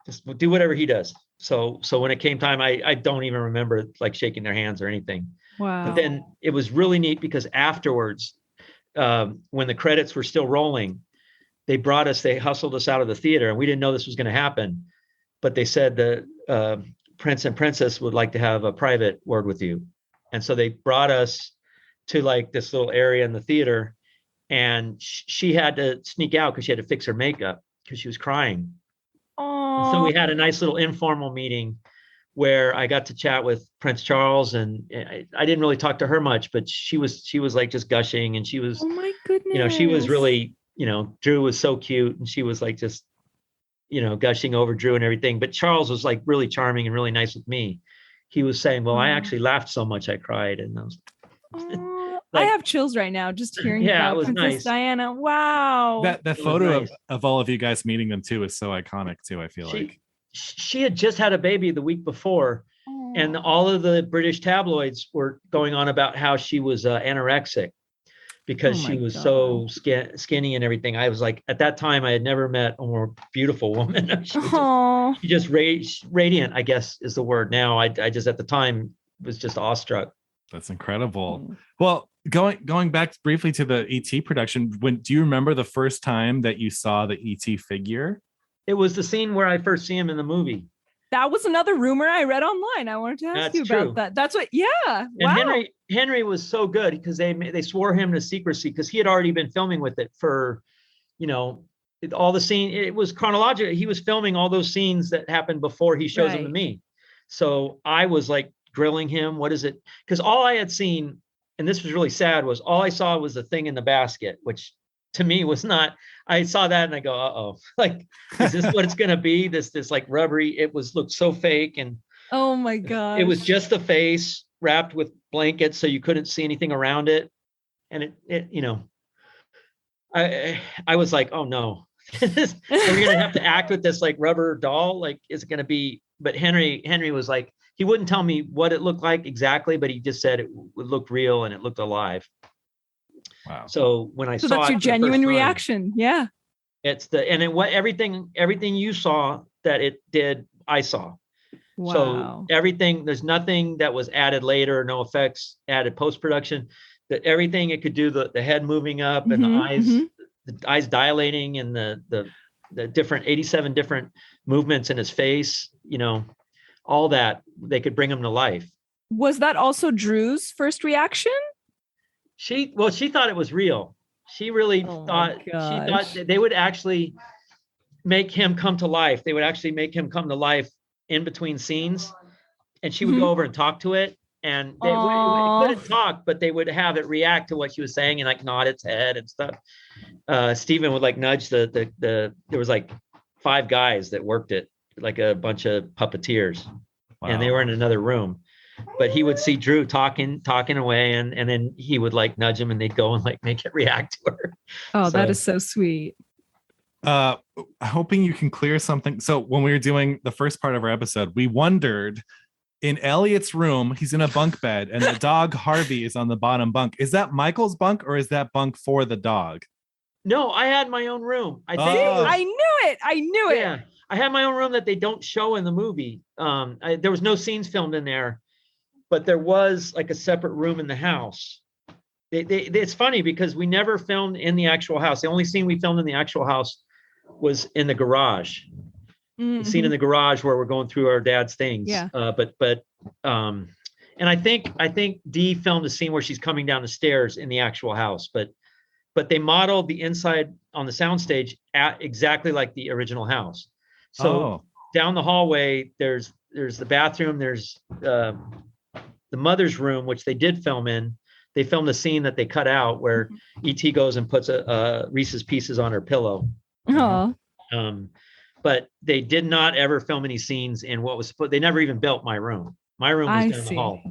S7: Just do whatever he does." So when it came time, I don't even remember like shaking their hands or anything.
S1: Wow.
S7: But then it was really neat because afterwards, when the credits were still rolling, they hustled us out of the theater, and we didn't know this was going to happen. But they said that Prince and Princess would like to have a private word with you. And so they brought us to like this little area in the theater, and she had to sneak out because she had to fix her makeup because she was crying. And so we had a nice little informal meeting where I got to chat with Prince Charles, and I didn't really talk to her much, but she was like just gushing, and she was,
S1: Oh my goodness.
S7: she was really, Drew was so cute, and she was like just, gushing over Drew and everything. But Charles was like really charming and really nice with me. He was saying, "Well, I actually laughed so much I cried." And I was
S1: I have chills right now just hearing
S7: Yeah,
S1: about
S7: it was
S1: Princess
S7: nice.
S1: Diana. Wow.
S2: That photo
S7: nice.
S2: of all of you guys meeting them too is so iconic too, I feel like.
S7: She had just had a baby the week before, and all of the British tabloids were going on about how she was anorexic because she was so skinny and everything. I was like, at that time, I had never met a more beautiful woman. She just radiant, I guess is the word. Now, I just at the time was just awestruck.
S2: That's incredible. Well, going back briefly to the ET production, do you remember the first time that you saw the ET figure?
S7: It was the scene where I first see him in the movie.
S1: That was another rumor I read online. I wanted to ask you about that. That's what, yeah.
S7: And
S1: wow.
S7: Henry was so good because they swore him to secrecy because he had already been filming with it for, all the scene. It was chronological. He was filming all those scenes that happened before he shows them to me. So I was like grilling him. What is it? Because all I had seen, and this was really sad, was all I saw was the thing in the basket, which to me was not. I saw that and I go, uh-oh, like, is this what it's gonna be? This like rubbery. It looked so fake, and
S1: oh my god,
S7: it was just the face wrapped with blankets, so you couldn't see anything around it. And I was like, oh no, we're gonna have to act with this like rubber doll. Like, is it gonna be? But Henry was like, he wouldn't tell me what it looked like exactly, but he just said it looked real and it looked alive. Wow. So when I saw
S1: that's
S7: it
S1: your genuine reaction. Yeah.
S7: It's everything you saw that it did, I saw. Wow. So everything, there's nothing that was added later, no effects added post-production, that everything it could do, the head moving up and the eyes dilating and the different 87 different movements in his face, all that, they could bring him to life.
S1: Was that also Drew's first reaction?
S7: She thought it was real. She really thought they would actually make him come to life. They would actually make him come to life in between scenes, and she would go over and talk to it. And they wouldn't talk, but they would have it react to what she was saying and like nod its head and stuff. Steven would like nudge there was like 5 guys that worked it, like a bunch of puppeteers, and they were in another room. But he would see Drew talking away, and then he would like nudge him, and they'd go and like make it react to her.
S1: Oh, that is so sweet.
S2: Hoping you can clear something. So when we were doing the first part of our episode, we wondered, in Elliot's room, he's in a bunk bed, and the dog Harvey is on the bottom bunk. Is that Michael's bunk, or is that bunk for the dog?
S7: No, I had my own room. I knew it. Yeah, I had my own room that they don't show in the movie. There was no scenes filmed in there, but there was like a separate room in the house. It's funny because we never filmed in the actual house. The only scene we filmed in the actual house was in the garage. The scene in the garage where we're going through our dad's things. Yeah. And I think Dee filmed a scene where she's coming down the stairs in the actual house, but they modeled the inside on the soundstage at exactly like the original house. So down the hallway, there's the bathroom, there's the mother's room, which they did film in. They filmed a scene that they cut out where E.T. goes and puts a Reese's Pieces on her pillow.
S1: Oh.
S7: But they did not ever film any scenes in what was they never even built my room. My room was down the hall.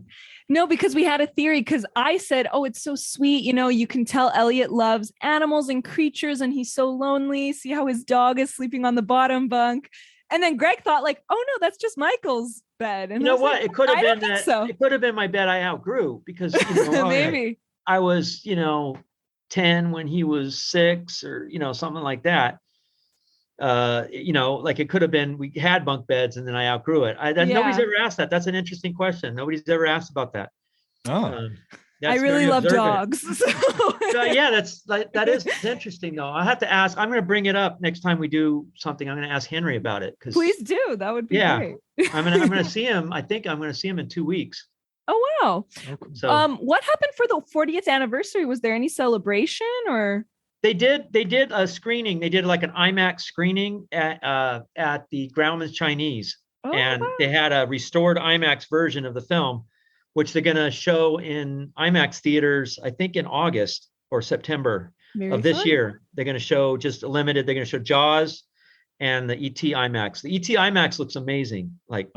S1: No, because we had a theory, because I said, oh, it's so sweet. You know, you can tell Elliot loves animals and creatures and he's so lonely. See how his dog is sleeping on the bottom bunk. And then Greg thought like, oh no, that's just Michael's bed. And
S7: You know
S1: I was
S7: what?
S1: like,
S7: It could have
S1: I don't
S7: been
S1: think
S7: that.
S1: so.
S7: It could have been my bed I outgrew because
S1: Maybe.
S7: I was 10 when he was 6 or something like that. Like it could have been we had bunk beds and then I outgrew it. Nobody's ever asked that. That's an interesting question. Nobody's ever asked about that.
S2: Oh,
S1: I really love dogs.
S7: That is interesting though. I have to ask. I'm going to bring it up next time we do something. I'm going to ask Henry about it
S1: please do. That would be great.
S7: I'm going to see him. I think I'm going to see him in 2 weeks.
S1: Oh wow.
S7: So
S1: what happened for the 40th anniversary? Was there any celebration or?
S7: They did a screening. They did like an IMAX screening at the Grauman's Chinese, and
S1: wow.
S7: they had a restored IMAX version of the film, which they're going to show in IMAX theaters, I think in August or September of this year. They're going to show just limited. They're going to show Jaws and the ET IMAX. The ET IMAX looks amazing. Like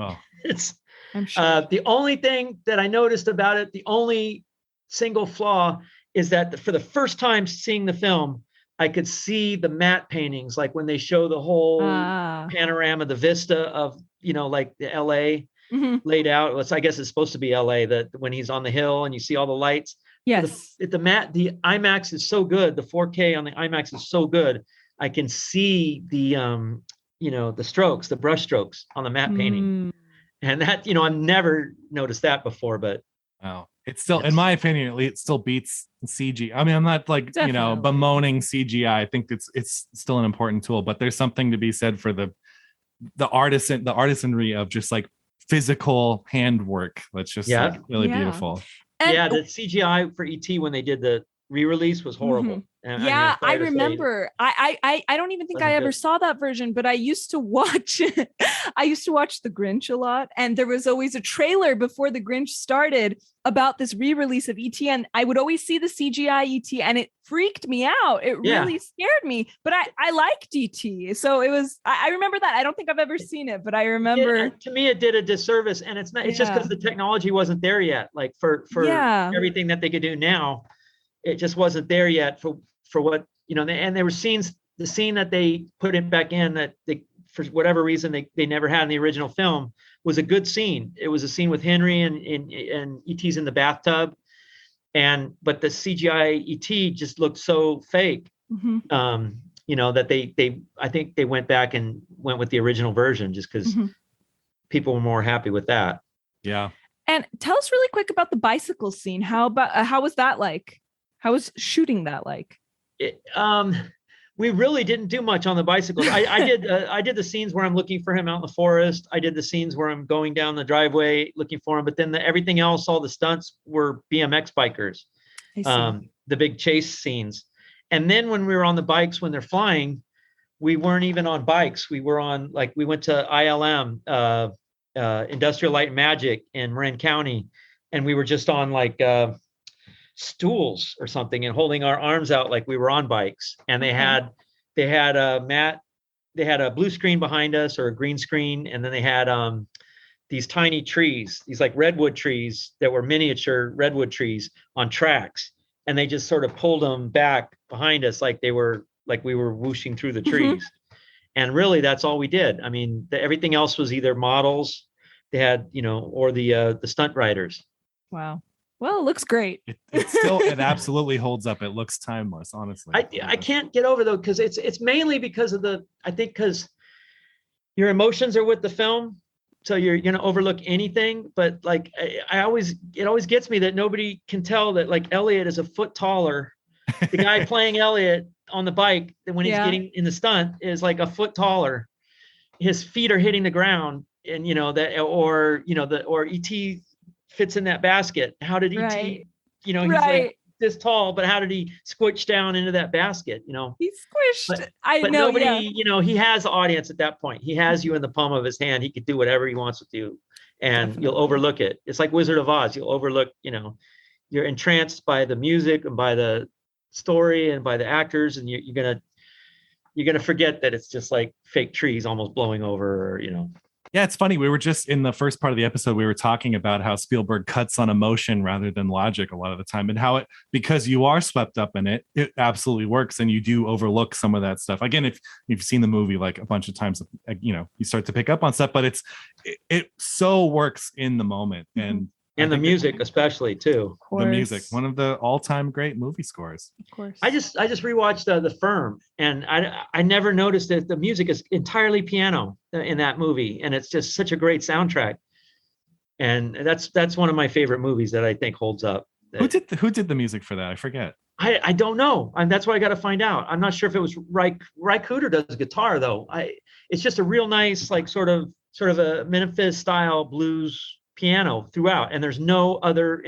S7: it's,
S1: I'm sure.
S7: The only thing that I noticed about it, the only single flaw is that for the first time seeing the film, I could see the matte paintings, like when they show the whole panorama, the vista of, like the LA laid out. I guess it's supposed to be LA, that when he's on the hill and you see all the lights.
S1: Yes.
S7: The IMAX is so good. The 4K on the IMAX is so good. I can see the, the strokes, the brush strokes on the matte painting. And that, I've never noticed that before, but.
S2: Wow. It's still, in my opinion, at least, it still beats CG. I mean, I'm not like, bemoaning CGI. I think it's still an important tool, but there's something to be said for the artisanry of just like physical handwork. That's just like really beautiful.
S1: And
S7: the CGI for ET when they did the re-release was horrible.
S1: I remember. I don't even think I ever saw that version, but I used to watch the Grinch a lot, and there was always a trailer before the Grinch started about this re-release of ET, and I would always see the CGI ET, and it freaked me out. It really scared me, but I liked ET, so it was. I remember that. I don't think I've ever seen it, but I remember.
S7: To me, it did a disservice, and it's not. It's just because the technology wasn't there yet. Like for everything that they could do now, it just wasn't there yet for what, and there were scenes, the scene that they put it back in that they, for whatever reason, they never had in the original film was a good scene. It was a scene with Henry and ET's in the bathtub. But the CGI ET just looked so fake, that I think they went back and went with the original version just because people were more happy with that.
S2: Yeah.
S1: And tell us really quick about the bicycle scene. How was that like? How was shooting that like?
S7: We really didn't do much on the bicycles. I did the scenes where I'm looking for him out in the forest. I did the scenes where I'm going down the driveway looking for him. But then everything else, all the stunts were BMX bikers, the big chase scenes. And then when we were on the bikes, when they're flying, we weren't even on bikes. We were on, we went to ILM, Industrial Light and Magic in Marin County. And we were just on stools or something and holding our arms out like we were on bikes. And they had a blue screen behind us or a green screen, and then they had these tiny trees, these like redwood trees that were miniature redwood trees on tracks, and they just sort of pulled them back behind us like we were whooshing through the trees. And really that's all we did. I mean, everything else was either models they had, or the stunt riders.
S1: Wow. Well, it looks great.
S2: It absolutely holds up. It looks timeless, honestly.
S7: I can't get over though, because it's mainly because of because your emotions are with the film, so you're gonna overlook anything. But it always gets me that nobody can tell that Elliot is a foot taller. The guy playing Elliot on the bike, when he's getting in the stunt, is like a foot taller. His feet are hitting the ground, and or ET fits in that basket. How did ET, he's like this tall, but how did he squish down into that basket?
S1: He squished.
S7: But nobody, he has the audience at that point. He has you in the palm of his hand. He could do whatever he wants with you, and you'll overlook it. It's like Wizard of Oz. You'll overlook, you're entranced by the music and by the story and by the actors, and you're gonna forget that it's just like fake trees almost blowing over, or
S2: Yeah, it's funny. We were just in the first part of the episode, we were talking about how Spielberg cuts on emotion rather than logic a lot of the time, and how it, because you are swept up in it, it absolutely works, and you do overlook some of that stuff. Again, if you've seen the movie like a bunch of times, you start to pick up on stuff, but it so works in the moment.
S7: And the music, especially too.
S2: The music, one of the all-time great movie scores.
S1: Of course.
S7: I just rewatched The Firm, and I never noticed that the music is entirely piano in that movie, and it's just such a great soundtrack. And that's one of my favorite movies that I think holds up.
S2: Who did the music for that? I forget.
S7: I don't know, and that's what I got to find out. I'm not sure if it was Ry Cooder does guitar though. It's just a real nice, like sort of a Memphis style blues piano throughout, and there's no other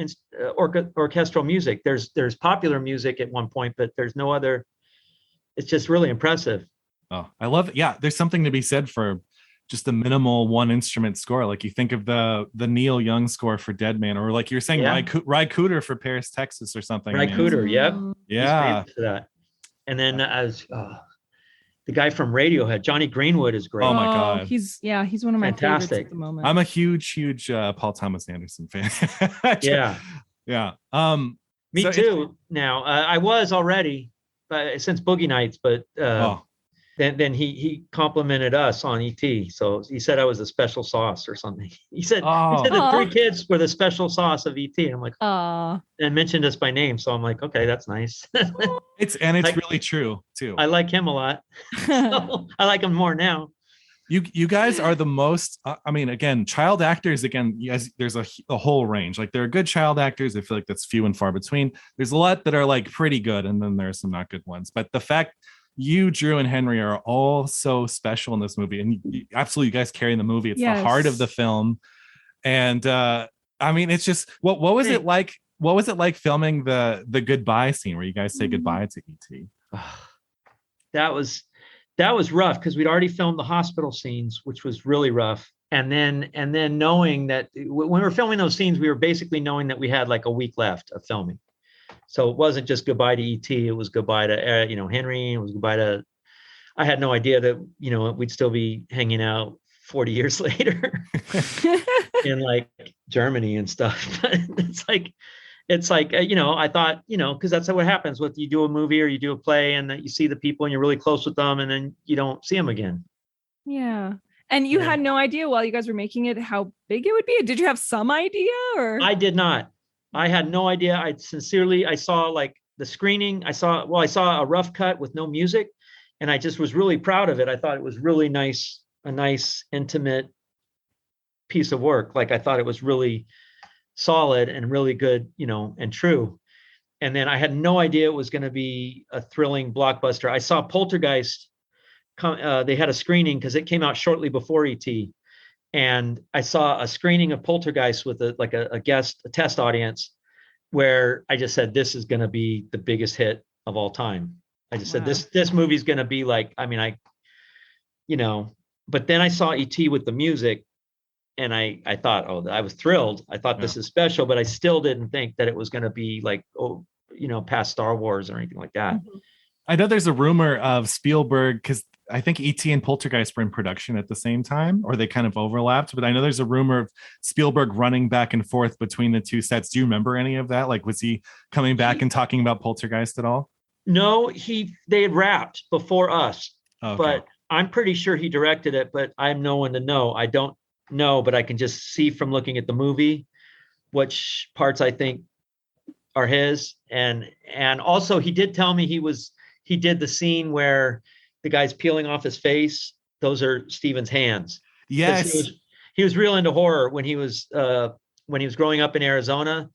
S7: orchestral music. There's popular music at one point, but there's no other. It's just really impressive.
S2: Oh, I love it. Yeah, there's something to be said for just the minimal one instrument score. Like you think of the Neil Young score for Dead Man, or like you're saying, Ry Cooder for Paris, Texas, or something.
S7: Ry Cooder, yep.
S2: Yeah.
S7: For that. And then the guy from Radiohead, Johnny Greenwood, is great.
S2: Oh my God.
S1: He's one of my favorites at the moment.
S2: I'm a huge Paul Thomas Anderson fan.
S7: Yeah.
S2: Yeah.
S7: Me too. Now I was already since Boogie Nights, but then he complimented us on ET. So he said I was a special sauce or something. He said the three kids were the special sauce of ET. I'm like, and mentioned us by name. So I'm like, okay, that's nice.
S2: It's really true too.
S7: I like him a lot. So I like him more now.
S2: You guys are the most, I mean, again, child actors, there's a whole range. Like there are good child actors. I feel like that's few and far between. There's a lot that are like pretty good, and then there's some not good ones. But the fact you, Drew, and Henry are all so special in this movie, and you guys carry the movie. It's the heart of the film. And I mean, it's just, what was it like? What was it like filming the goodbye scene where you guys say goodbye to E.T.?
S7: That was rough because we'd already filmed the hospital scenes, which was really rough. And then knowing that when we were filming those scenes, we were basically knowing that we had like a week left of filming. So it wasn't just goodbye to E.T. It was goodbye to Henry. It was goodbye to. I had no idea that we'd still be hanging out 40 years later in like Germany and stuff. But it's like I thought because that's what happens with you do a movie or you do a play and that you see the people and you're really close with them and then you don't see them again.
S1: Yeah. And you had no idea while you guys were making it how big it would be? Did you have some idea or?
S7: I did not. I had no idea. I saw like the screening. I saw a rough cut with no music and I just was really proud of it. I thought it was really nice, a nice intimate piece of work. Like I thought it was really solid and really good, and true. And then I had no idea it was going to be a thrilling blockbuster. I saw Poltergeist. They had a screening because it came out shortly before E.T. And I saw a screening of Poltergeist with a test audience where I just said, this is going to be the biggest hit of all time. I just said, this movie's going to be like, but then I saw E.T. with the music and I thought, I was thrilled. I thought this is special, but I still didn't think that it was going to be like, past Star Wars or anything like that.
S2: I know there's a rumor of Spielberg, because I think E.T. and Poltergeist were in production at the same time, or they kind of overlapped. But I know there's a rumor of Spielberg running back and forth between the two sets. Do you remember any of that? Like, was he coming back and talking about Poltergeist at all?
S7: No, they had wrapped before us, but I'm pretty sure he directed it, but I'm no one to know. I don't know, but I can just see from looking at the movie which parts I think are his. And also he did tell me he did the scene where the guy's peeling off his face. Those are Steven's hands.
S2: Yes.
S7: He was real into horror when he was growing up in Arizona.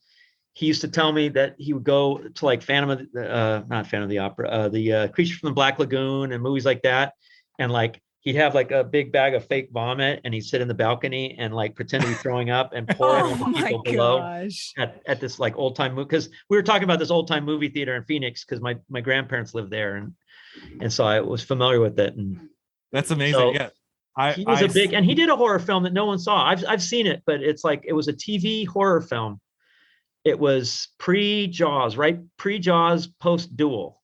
S7: He used to tell me that he would go to like not Phantom of the Opera, the Creature from the Black Lagoon and movies like that. And like, he'd have like a big bag of fake vomit and he'd sit in the balcony and like pretend to be throwing up and pour it on the people below at this like old time movie. Because we were talking about this old time movie theater in Phoenix because my grandparents lived there. And so I was familiar with it. And
S2: that's amazing.
S7: So
S2: yeah.
S7: He was and he did a horror film that no one saw. I've seen it, but it's like, it was a TV horror film. It was pre-Jaws, right? Pre-Jaws, post-Duel.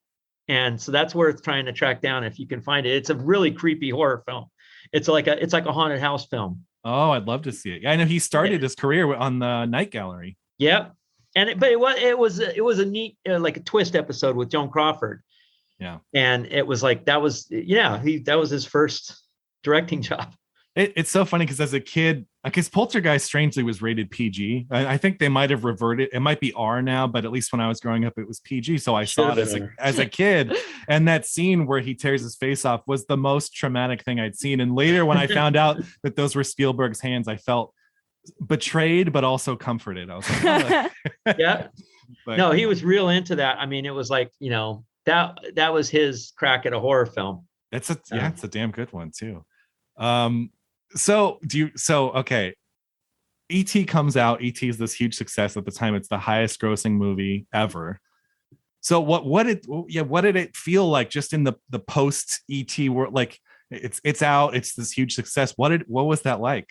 S7: And so that's worth trying to track down if you can find it. It's a really creepy horror film. It's like a haunted house film.
S2: Oh, I'd love to see it. Yeah, I know he started his career on the Night Gallery.
S7: Yep. But it was a neat like a twist episode with Joan Crawford.
S2: Yeah.
S7: And it was like that was his first directing job.
S2: It's so funny because as a kid, because Poltergeist strangely was rated PG. I think they might have reverted. It might be R now, but at least when I was growing up, it was PG. So I saw it as a kid. And that scene where he tears his face off was the most traumatic thing I'd seen. And later when I found out that those were Spielberg's hands, I felt betrayed, but also comforted. I was like, oh.
S7: Yeah. But, no, he was real into that. I mean, it was like, that was his crack at a horror film.
S2: It's a damn good one too. Okay. E.T. comes out. E.T. is this huge success at the time. It's the highest grossing movie ever. So what did it feel like just in the post E.T. world? Like it's out, it's this huge success. What was that like?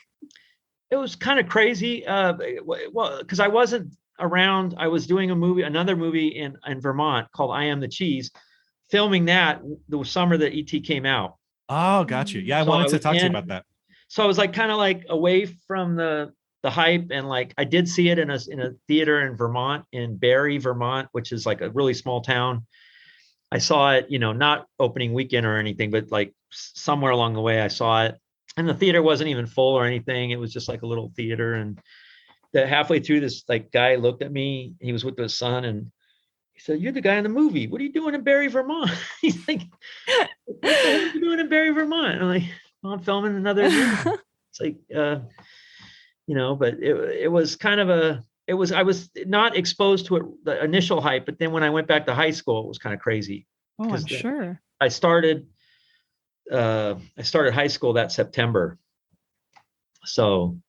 S7: It was kind of crazy. Well, because I wasn't around. I was doing another movie in Vermont called I Am the Cheese, filming that the summer that E.T. came out.
S2: Oh, got you. Yeah, I wanted to talk to you about that.
S7: So I was like kind of like away from the hype, and like I did see it in a theater in Vermont, in Barrie, Vermont, which is like a really small town. I saw it, not opening weekend or anything, but like somewhere along the way I saw it. And the theater wasn't even full or anything. It was just like a little theater. And halfway through, this like guy looked at me. He was with his son, and he said, "You're the guy in the movie. What are you doing in Barrie, Vermont?" He's like, "What the hell are you doing in Barrie, Vermont?" And I'm like, "Well, I'm filming another movie." It's like, but it was kind of I was not exposed to it, the initial hype, but then when I went back to high school, it was kind of crazy.
S1: Oh, I'm sure.
S7: I started high school that September. So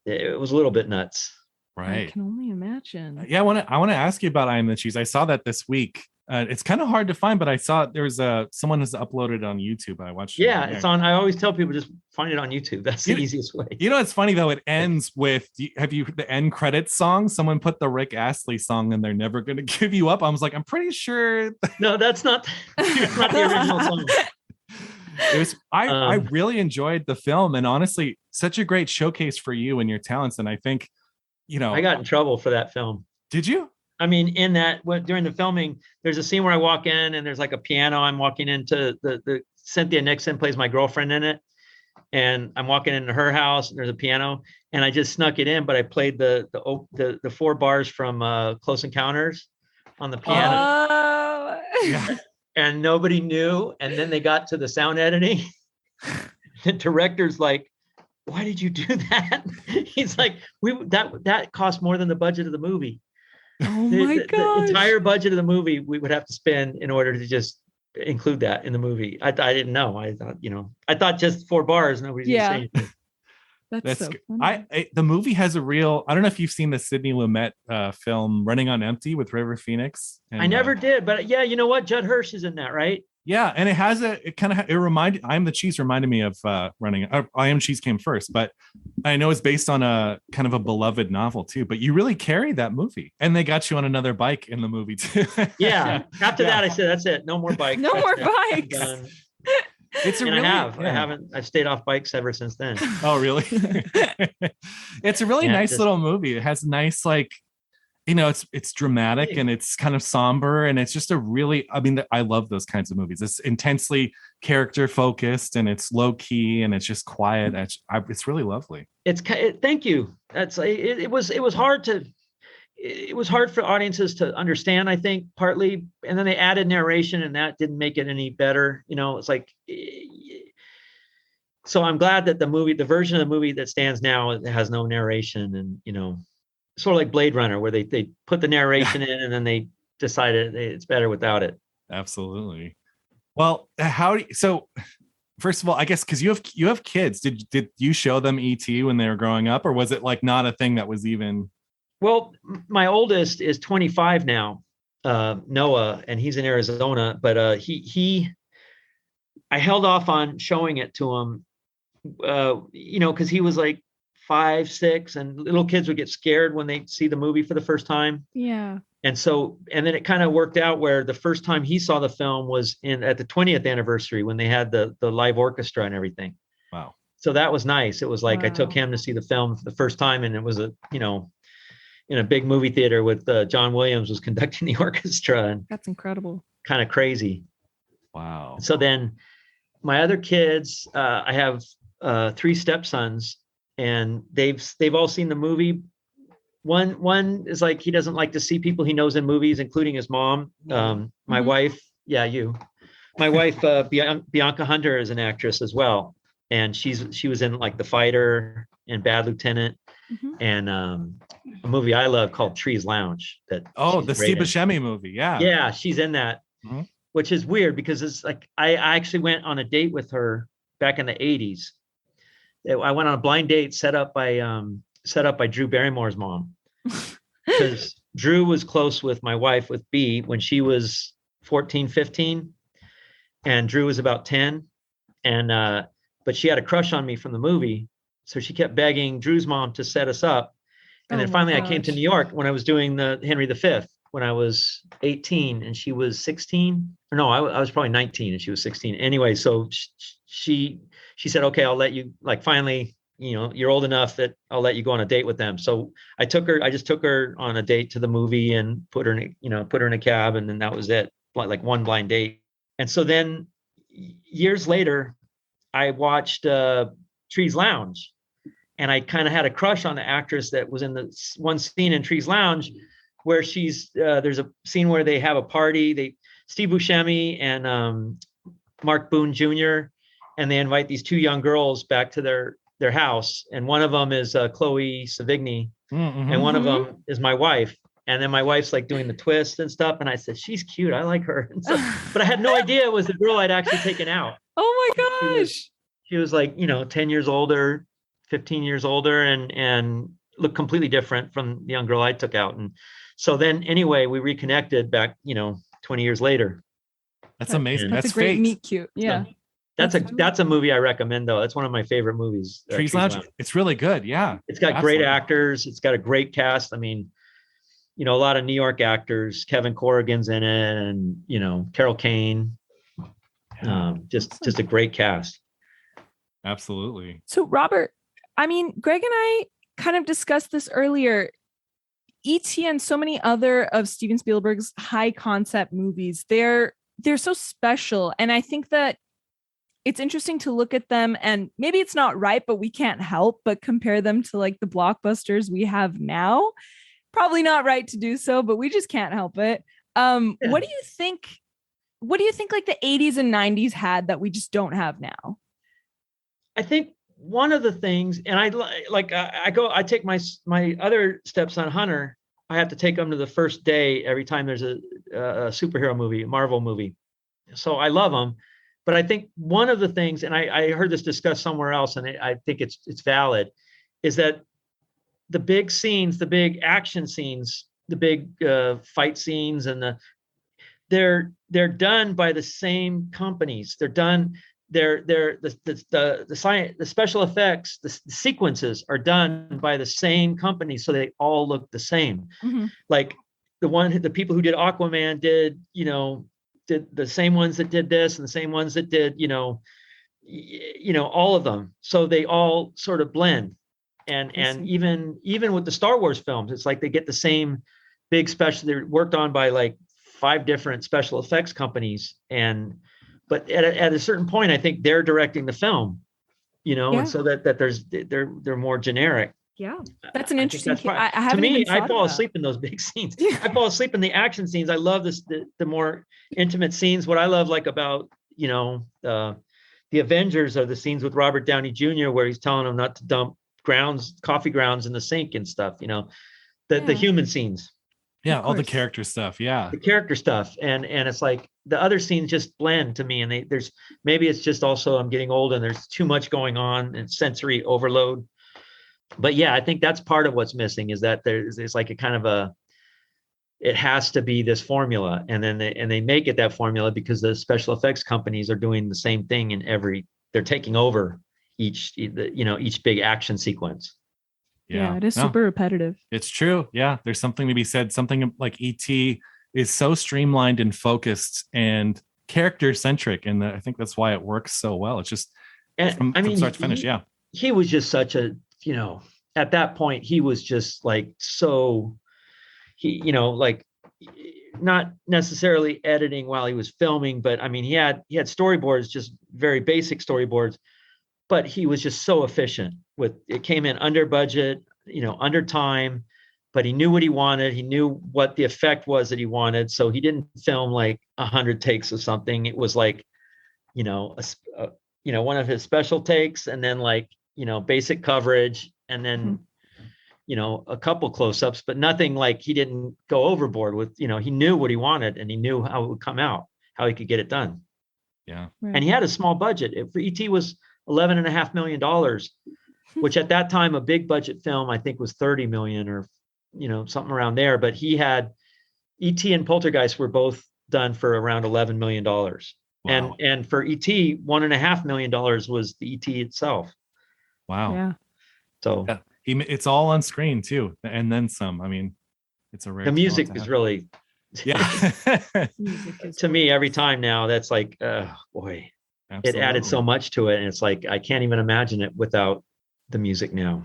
S7: it was a little bit nuts.
S2: Right.
S1: I can only imagine.
S2: Yeah, I want to ask you about I Am the Cheese. I saw that this week. It's kind of hard to find, but I saw there's someone has uploaded it on YouTube. I watched.
S7: Yeah, it's on. I always tell people just find it on YouTube. That's the easiest way.
S2: It's funny though. It ends with the end credits song? Someone put the Rick Astley song, and They're Never Gonna Give You Up. I was like, I'm pretty sure.
S7: No, that's not the original song.
S2: It was. I really enjoyed the film, and honestly, such a great showcase for you and your talents. And I think,
S7: I got in trouble for that film.
S2: Did you?
S7: I mean, during the filming, there's a scene where I walk in and there's like a piano. I'm walking into the Cynthia Nixon plays my girlfriend in it. And I'm walking into her house and there's a piano, and I just snuck it in, but I played the 4 bars from Close Encounters on the piano.
S1: Oh.
S2: Yeah.
S7: And nobody knew. And then they got to the sound editing. The director's like, "Why did you do that?" He's like, that cost more than the budget of the movie.
S1: Oh my god!
S7: The entire budget of the movie we would have to spend in order to just include that in the movie. I didn't know. I thought just 4 bars. Nobody's gonna say anything.
S1: That's so funny.
S2: The movie has a real. I don't know if you've seen the Sidney Lumet film "Running on Empty" with River Phoenix. And,
S7: I never did, but yeah, you know what? Judd Hirsch is in that, right?
S2: Yeah, and it reminded. I Am the Cheese reminded me of Running. I Am Cheese came first, but I know it's based on a kind of a beloved novel too. But you really carried that movie, and they got you on another bike in the movie too.
S7: Yeah. After that, I said, "That's it. No more bikes.
S1: No more bikes."
S7: I've stayed off bikes ever since then.
S2: Oh, really? It's a really nice little movie. It has nice it's dramatic and it's kind of somber, and it's just I love those kinds of movies. It's intensely character focused and it's low key and it's just quiet. It's really lovely.
S7: Thank you. It was hard for audiences to understand, I think, partly, and then they added narration and that didn't make it any better. It's like, so I'm glad that the version of the movie that stands now has no narration, and sort of like Blade Runner, where they put the narration in and then they decided it's better without it.
S2: Absolutely. Well, so first of all, I guess because you have kids, did you show them E.T. when they were growing up, or was it like not a thing that was even?
S7: Well, my oldest is 25 now, Noah, and he's in Arizona, but I held off on showing it to him, because he was like 5, 6, and little kids would get scared when they see the movie for the first time.
S1: Yeah.
S7: And then it kind of worked out where the first time he saw the film was at the 20th anniversary when they had the live orchestra and everything.
S2: Wow.
S7: So that was nice. It was like I took
S1: Wow.
S7: him to see the film for the first time, and it was in a big movie theater with John Williams was conducting the orchestra, and
S1: That's incredible.
S7: kind of crazy.
S2: Wow.
S7: So then my other kids, I have 3 stepsons, and they've all seen the movie. One is like, he doesn't like to see people he knows in movies, including his mom. My wife, my wife, Bianca Hunter, is an actress as well, and she was in like The Fighter and Bad Lieutenant, and a movie I love called Trees Lounge.
S2: The Steve Buscemi movie.
S7: Yeah, she's in that, which is weird because it's like I actually went on a date with her back in the 80s. I went on a blind date set up by Drew Barrymore's mom, because Drew was close with my wife, with B, when she was 14, 15, and Drew was about 10. And but she had a crush on me from the movie, so she kept begging Drew's mom to set us up. And then finally I came to New York when I was doing the Henry V, when I was 18 and she was 16. Or no, I was probably 19 and she was 16. Anyway, so she said, okay, I'll let you, like, finally, you're old enough that I'll let you go on a date with them. So I just took her on a date to the movie and put her in a cab, and then that was it, like one blind date. And so then years later, I watched Trees Lounge, and I kind of had a crush on the actress that was in the one scene in Trees Lounge where there's a scene where they have a party. Steve Buscemi and Mark Boone Jr., and they invite these 2 young girls back to their house. And one of them is Chloe Sevigny, and one of them is my wife. And then my wife's like doing the twist and stuff. And I said, she's cute, I like her. And so, but I had no idea it was the girl I'd actually taken out.
S1: Oh my gosh.
S7: She was like, 10 years older, 15 years older, and looked completely different from the young girl I took out. And so then anyway, we reconnected back, 20 years later.
S2: That's amazing.
S1: That's a great
S2: fate.
S1: meet cute. Yeah.
S7: That's a movie I recommend, though. That's one of my favorite movies.
S2: Trees Lounge. It's really good. Yeah.
S7: It's got great actors. It's got a great cast. I mean, a lot of New York actors. Kevin Corrigan's in it, and Carol Kane. Just a great cast.
S2: Absolutely.
S1: So Robert, I mean, Greg and I kind of discussed this earlier. E.T. and so many other of Steven Spielberg's high concept movies, they're so special. And I think that it's interesting to look at them, and maybe it's not right, but we can't help but compare them to like the blockbusters we have now. Probably not right to do so, but we just can't help it. What do you think like the 80s and 90s had that we just don't have now?
S7: I think one of the things, and I take my other stepson Hunter, I have to take him to the first day every time there's a superhero movie, a Marvel movie. So I love him. But I think one of the things, and I heard this discussed somewhere else, and I think it's valid, is that the big scenes, the big action scenes, the big fight scenes, and they're done by the same companies. They're done. The science, the special effects, the sequences are done by the same company, so they all look the same. Like the people who did Aquaman did the same ones that did this, and the same ones that did all of them. So they all sort of blend. And even with the Star Wars films, it's like they get the same big special. They're worked on by like 5 different special effects companies, but at a certain point, I think they're directing the film, and so that they're more generic.
S1: Yeah, that's an interesting.
S7: To me, I fall asleep in those big scenes. I fall asleep in the action scenes. I love the more intimate scenes. What I love about the Avengers are the scenes with Robert Downey Jr. where he's telling them not to dump coffee grounds in the sink and stuff. The human scenes.
S2: Yeah, all the character stuff. Yeah,
S7: the character stuff, and it's like the other scenes just blend to me. And maybe it's just also I'm getting old and there's too much going on and sensory overload. But yeah, I think that's part of what's missing, is that it's like a kind of it has to be this formula, and then they make it that formula because the special effects companies are doing the same thing they're taking over each big action sequence.
S1: Yeah, it is super repetitive.
S2: It's true. Yeah, there's something to be said. Something like E.T. is so streamlined and focused and character centric, and I think that's why it works so well. It's just
S7: And
S2: from start to finish. Yeah.
S7: He was just such a, at that point, he was just like, like not necessarily editing while he was filming, but I mean, he had storyboards, just very basic storyboards, but he was just so efficient it came in under budget, under time, but he knew what he wanted. He knew what the effect was that he wanted. So he didn't film like 100 takes of something. It was like, one of his special takes, and then like, basic coverage, and then, a couple close-ups, but nothing like he didn't go overboard with, he knew what he wanted and he knew how it would come out, how he could get it done.
S2: Yeah.
S1: Right.
S7: And he had a small budget. For E.T. was $11.5 million, which at that time, a big budget film, I think, was 30 million or, something around there. But he had E.T. and Poltergeist were both done for around $11 million. Wow. And for E.T., $1.5 million was the E.T. itself.
S2: Wow.
S1: Yeah.
S7: So
S2: it's all on screen too, and then some. I mean, it's a rare.
S7: The music is really,
S1: Music
S7: to me, every time now, that's like, boy,
S2: Absolutely.
S7: it added so much to it, and it's like I can't even imagine it without the music now.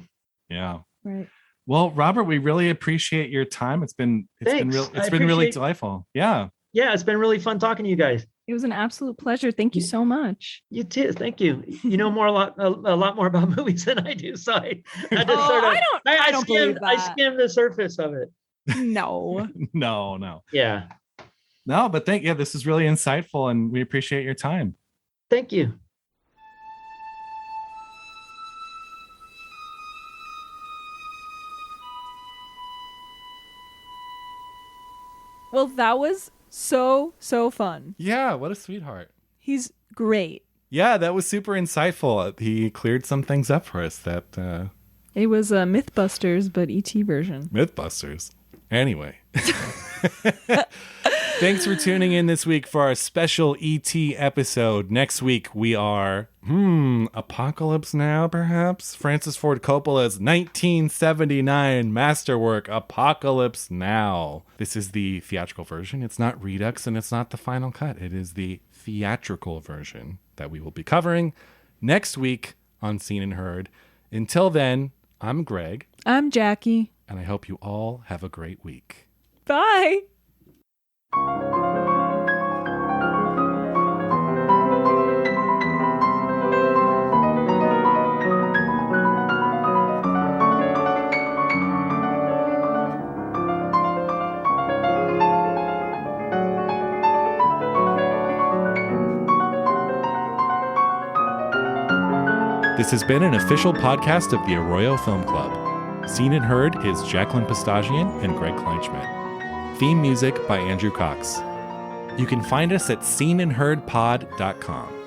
S2: Yeah.
S1: Right.
S2: Well, Robert, we really appreciate your time. It's been really delightful. Yeah.
S7: Yeah, it's been really fun talking to you guys.
S1: It was an absolute pleasure. Thank you so much.
S7: You too. Thank you. You know a lot more about movies than I do. So I don't believe that. I skimmed the surface of it.
S1: No.
S2: No.
S7: Yeah.
S2: No, but this is really insightful, and we appreciate your time.
S7: Thank you.
S1: Well, that was so fun.
S2: Yeah, what a sweetheart.
S1: He's great.
S2: Yeah, that was super insightful. He cleared some things up for us that
S1: It was a Mythbusters, but ET version.
S2: Mythbusters. Anyway. Thanks for tuning in this week for our special ET episode. Next week we are Apocalypse Now, perhaps? Francis Ford Coppola's 1979 masterwork, Apocalypse Now. This is the theatrical version. It's not Redux and it's not the final cut. It is the theatrical version that we will be covering next week on Seen and Heard. Until then, I'm Greg.
S1: I'm Jackie.
S2: And I hope you all have a great week.
S1: Bye.
S2: This has been an official podcast of the Arroyo Film Club. Seen and Heard is Jacqueline Pistachian and Greg Kleinschmidt. Theme music by Andrew Cox. You can find us at seenandheardpod.com.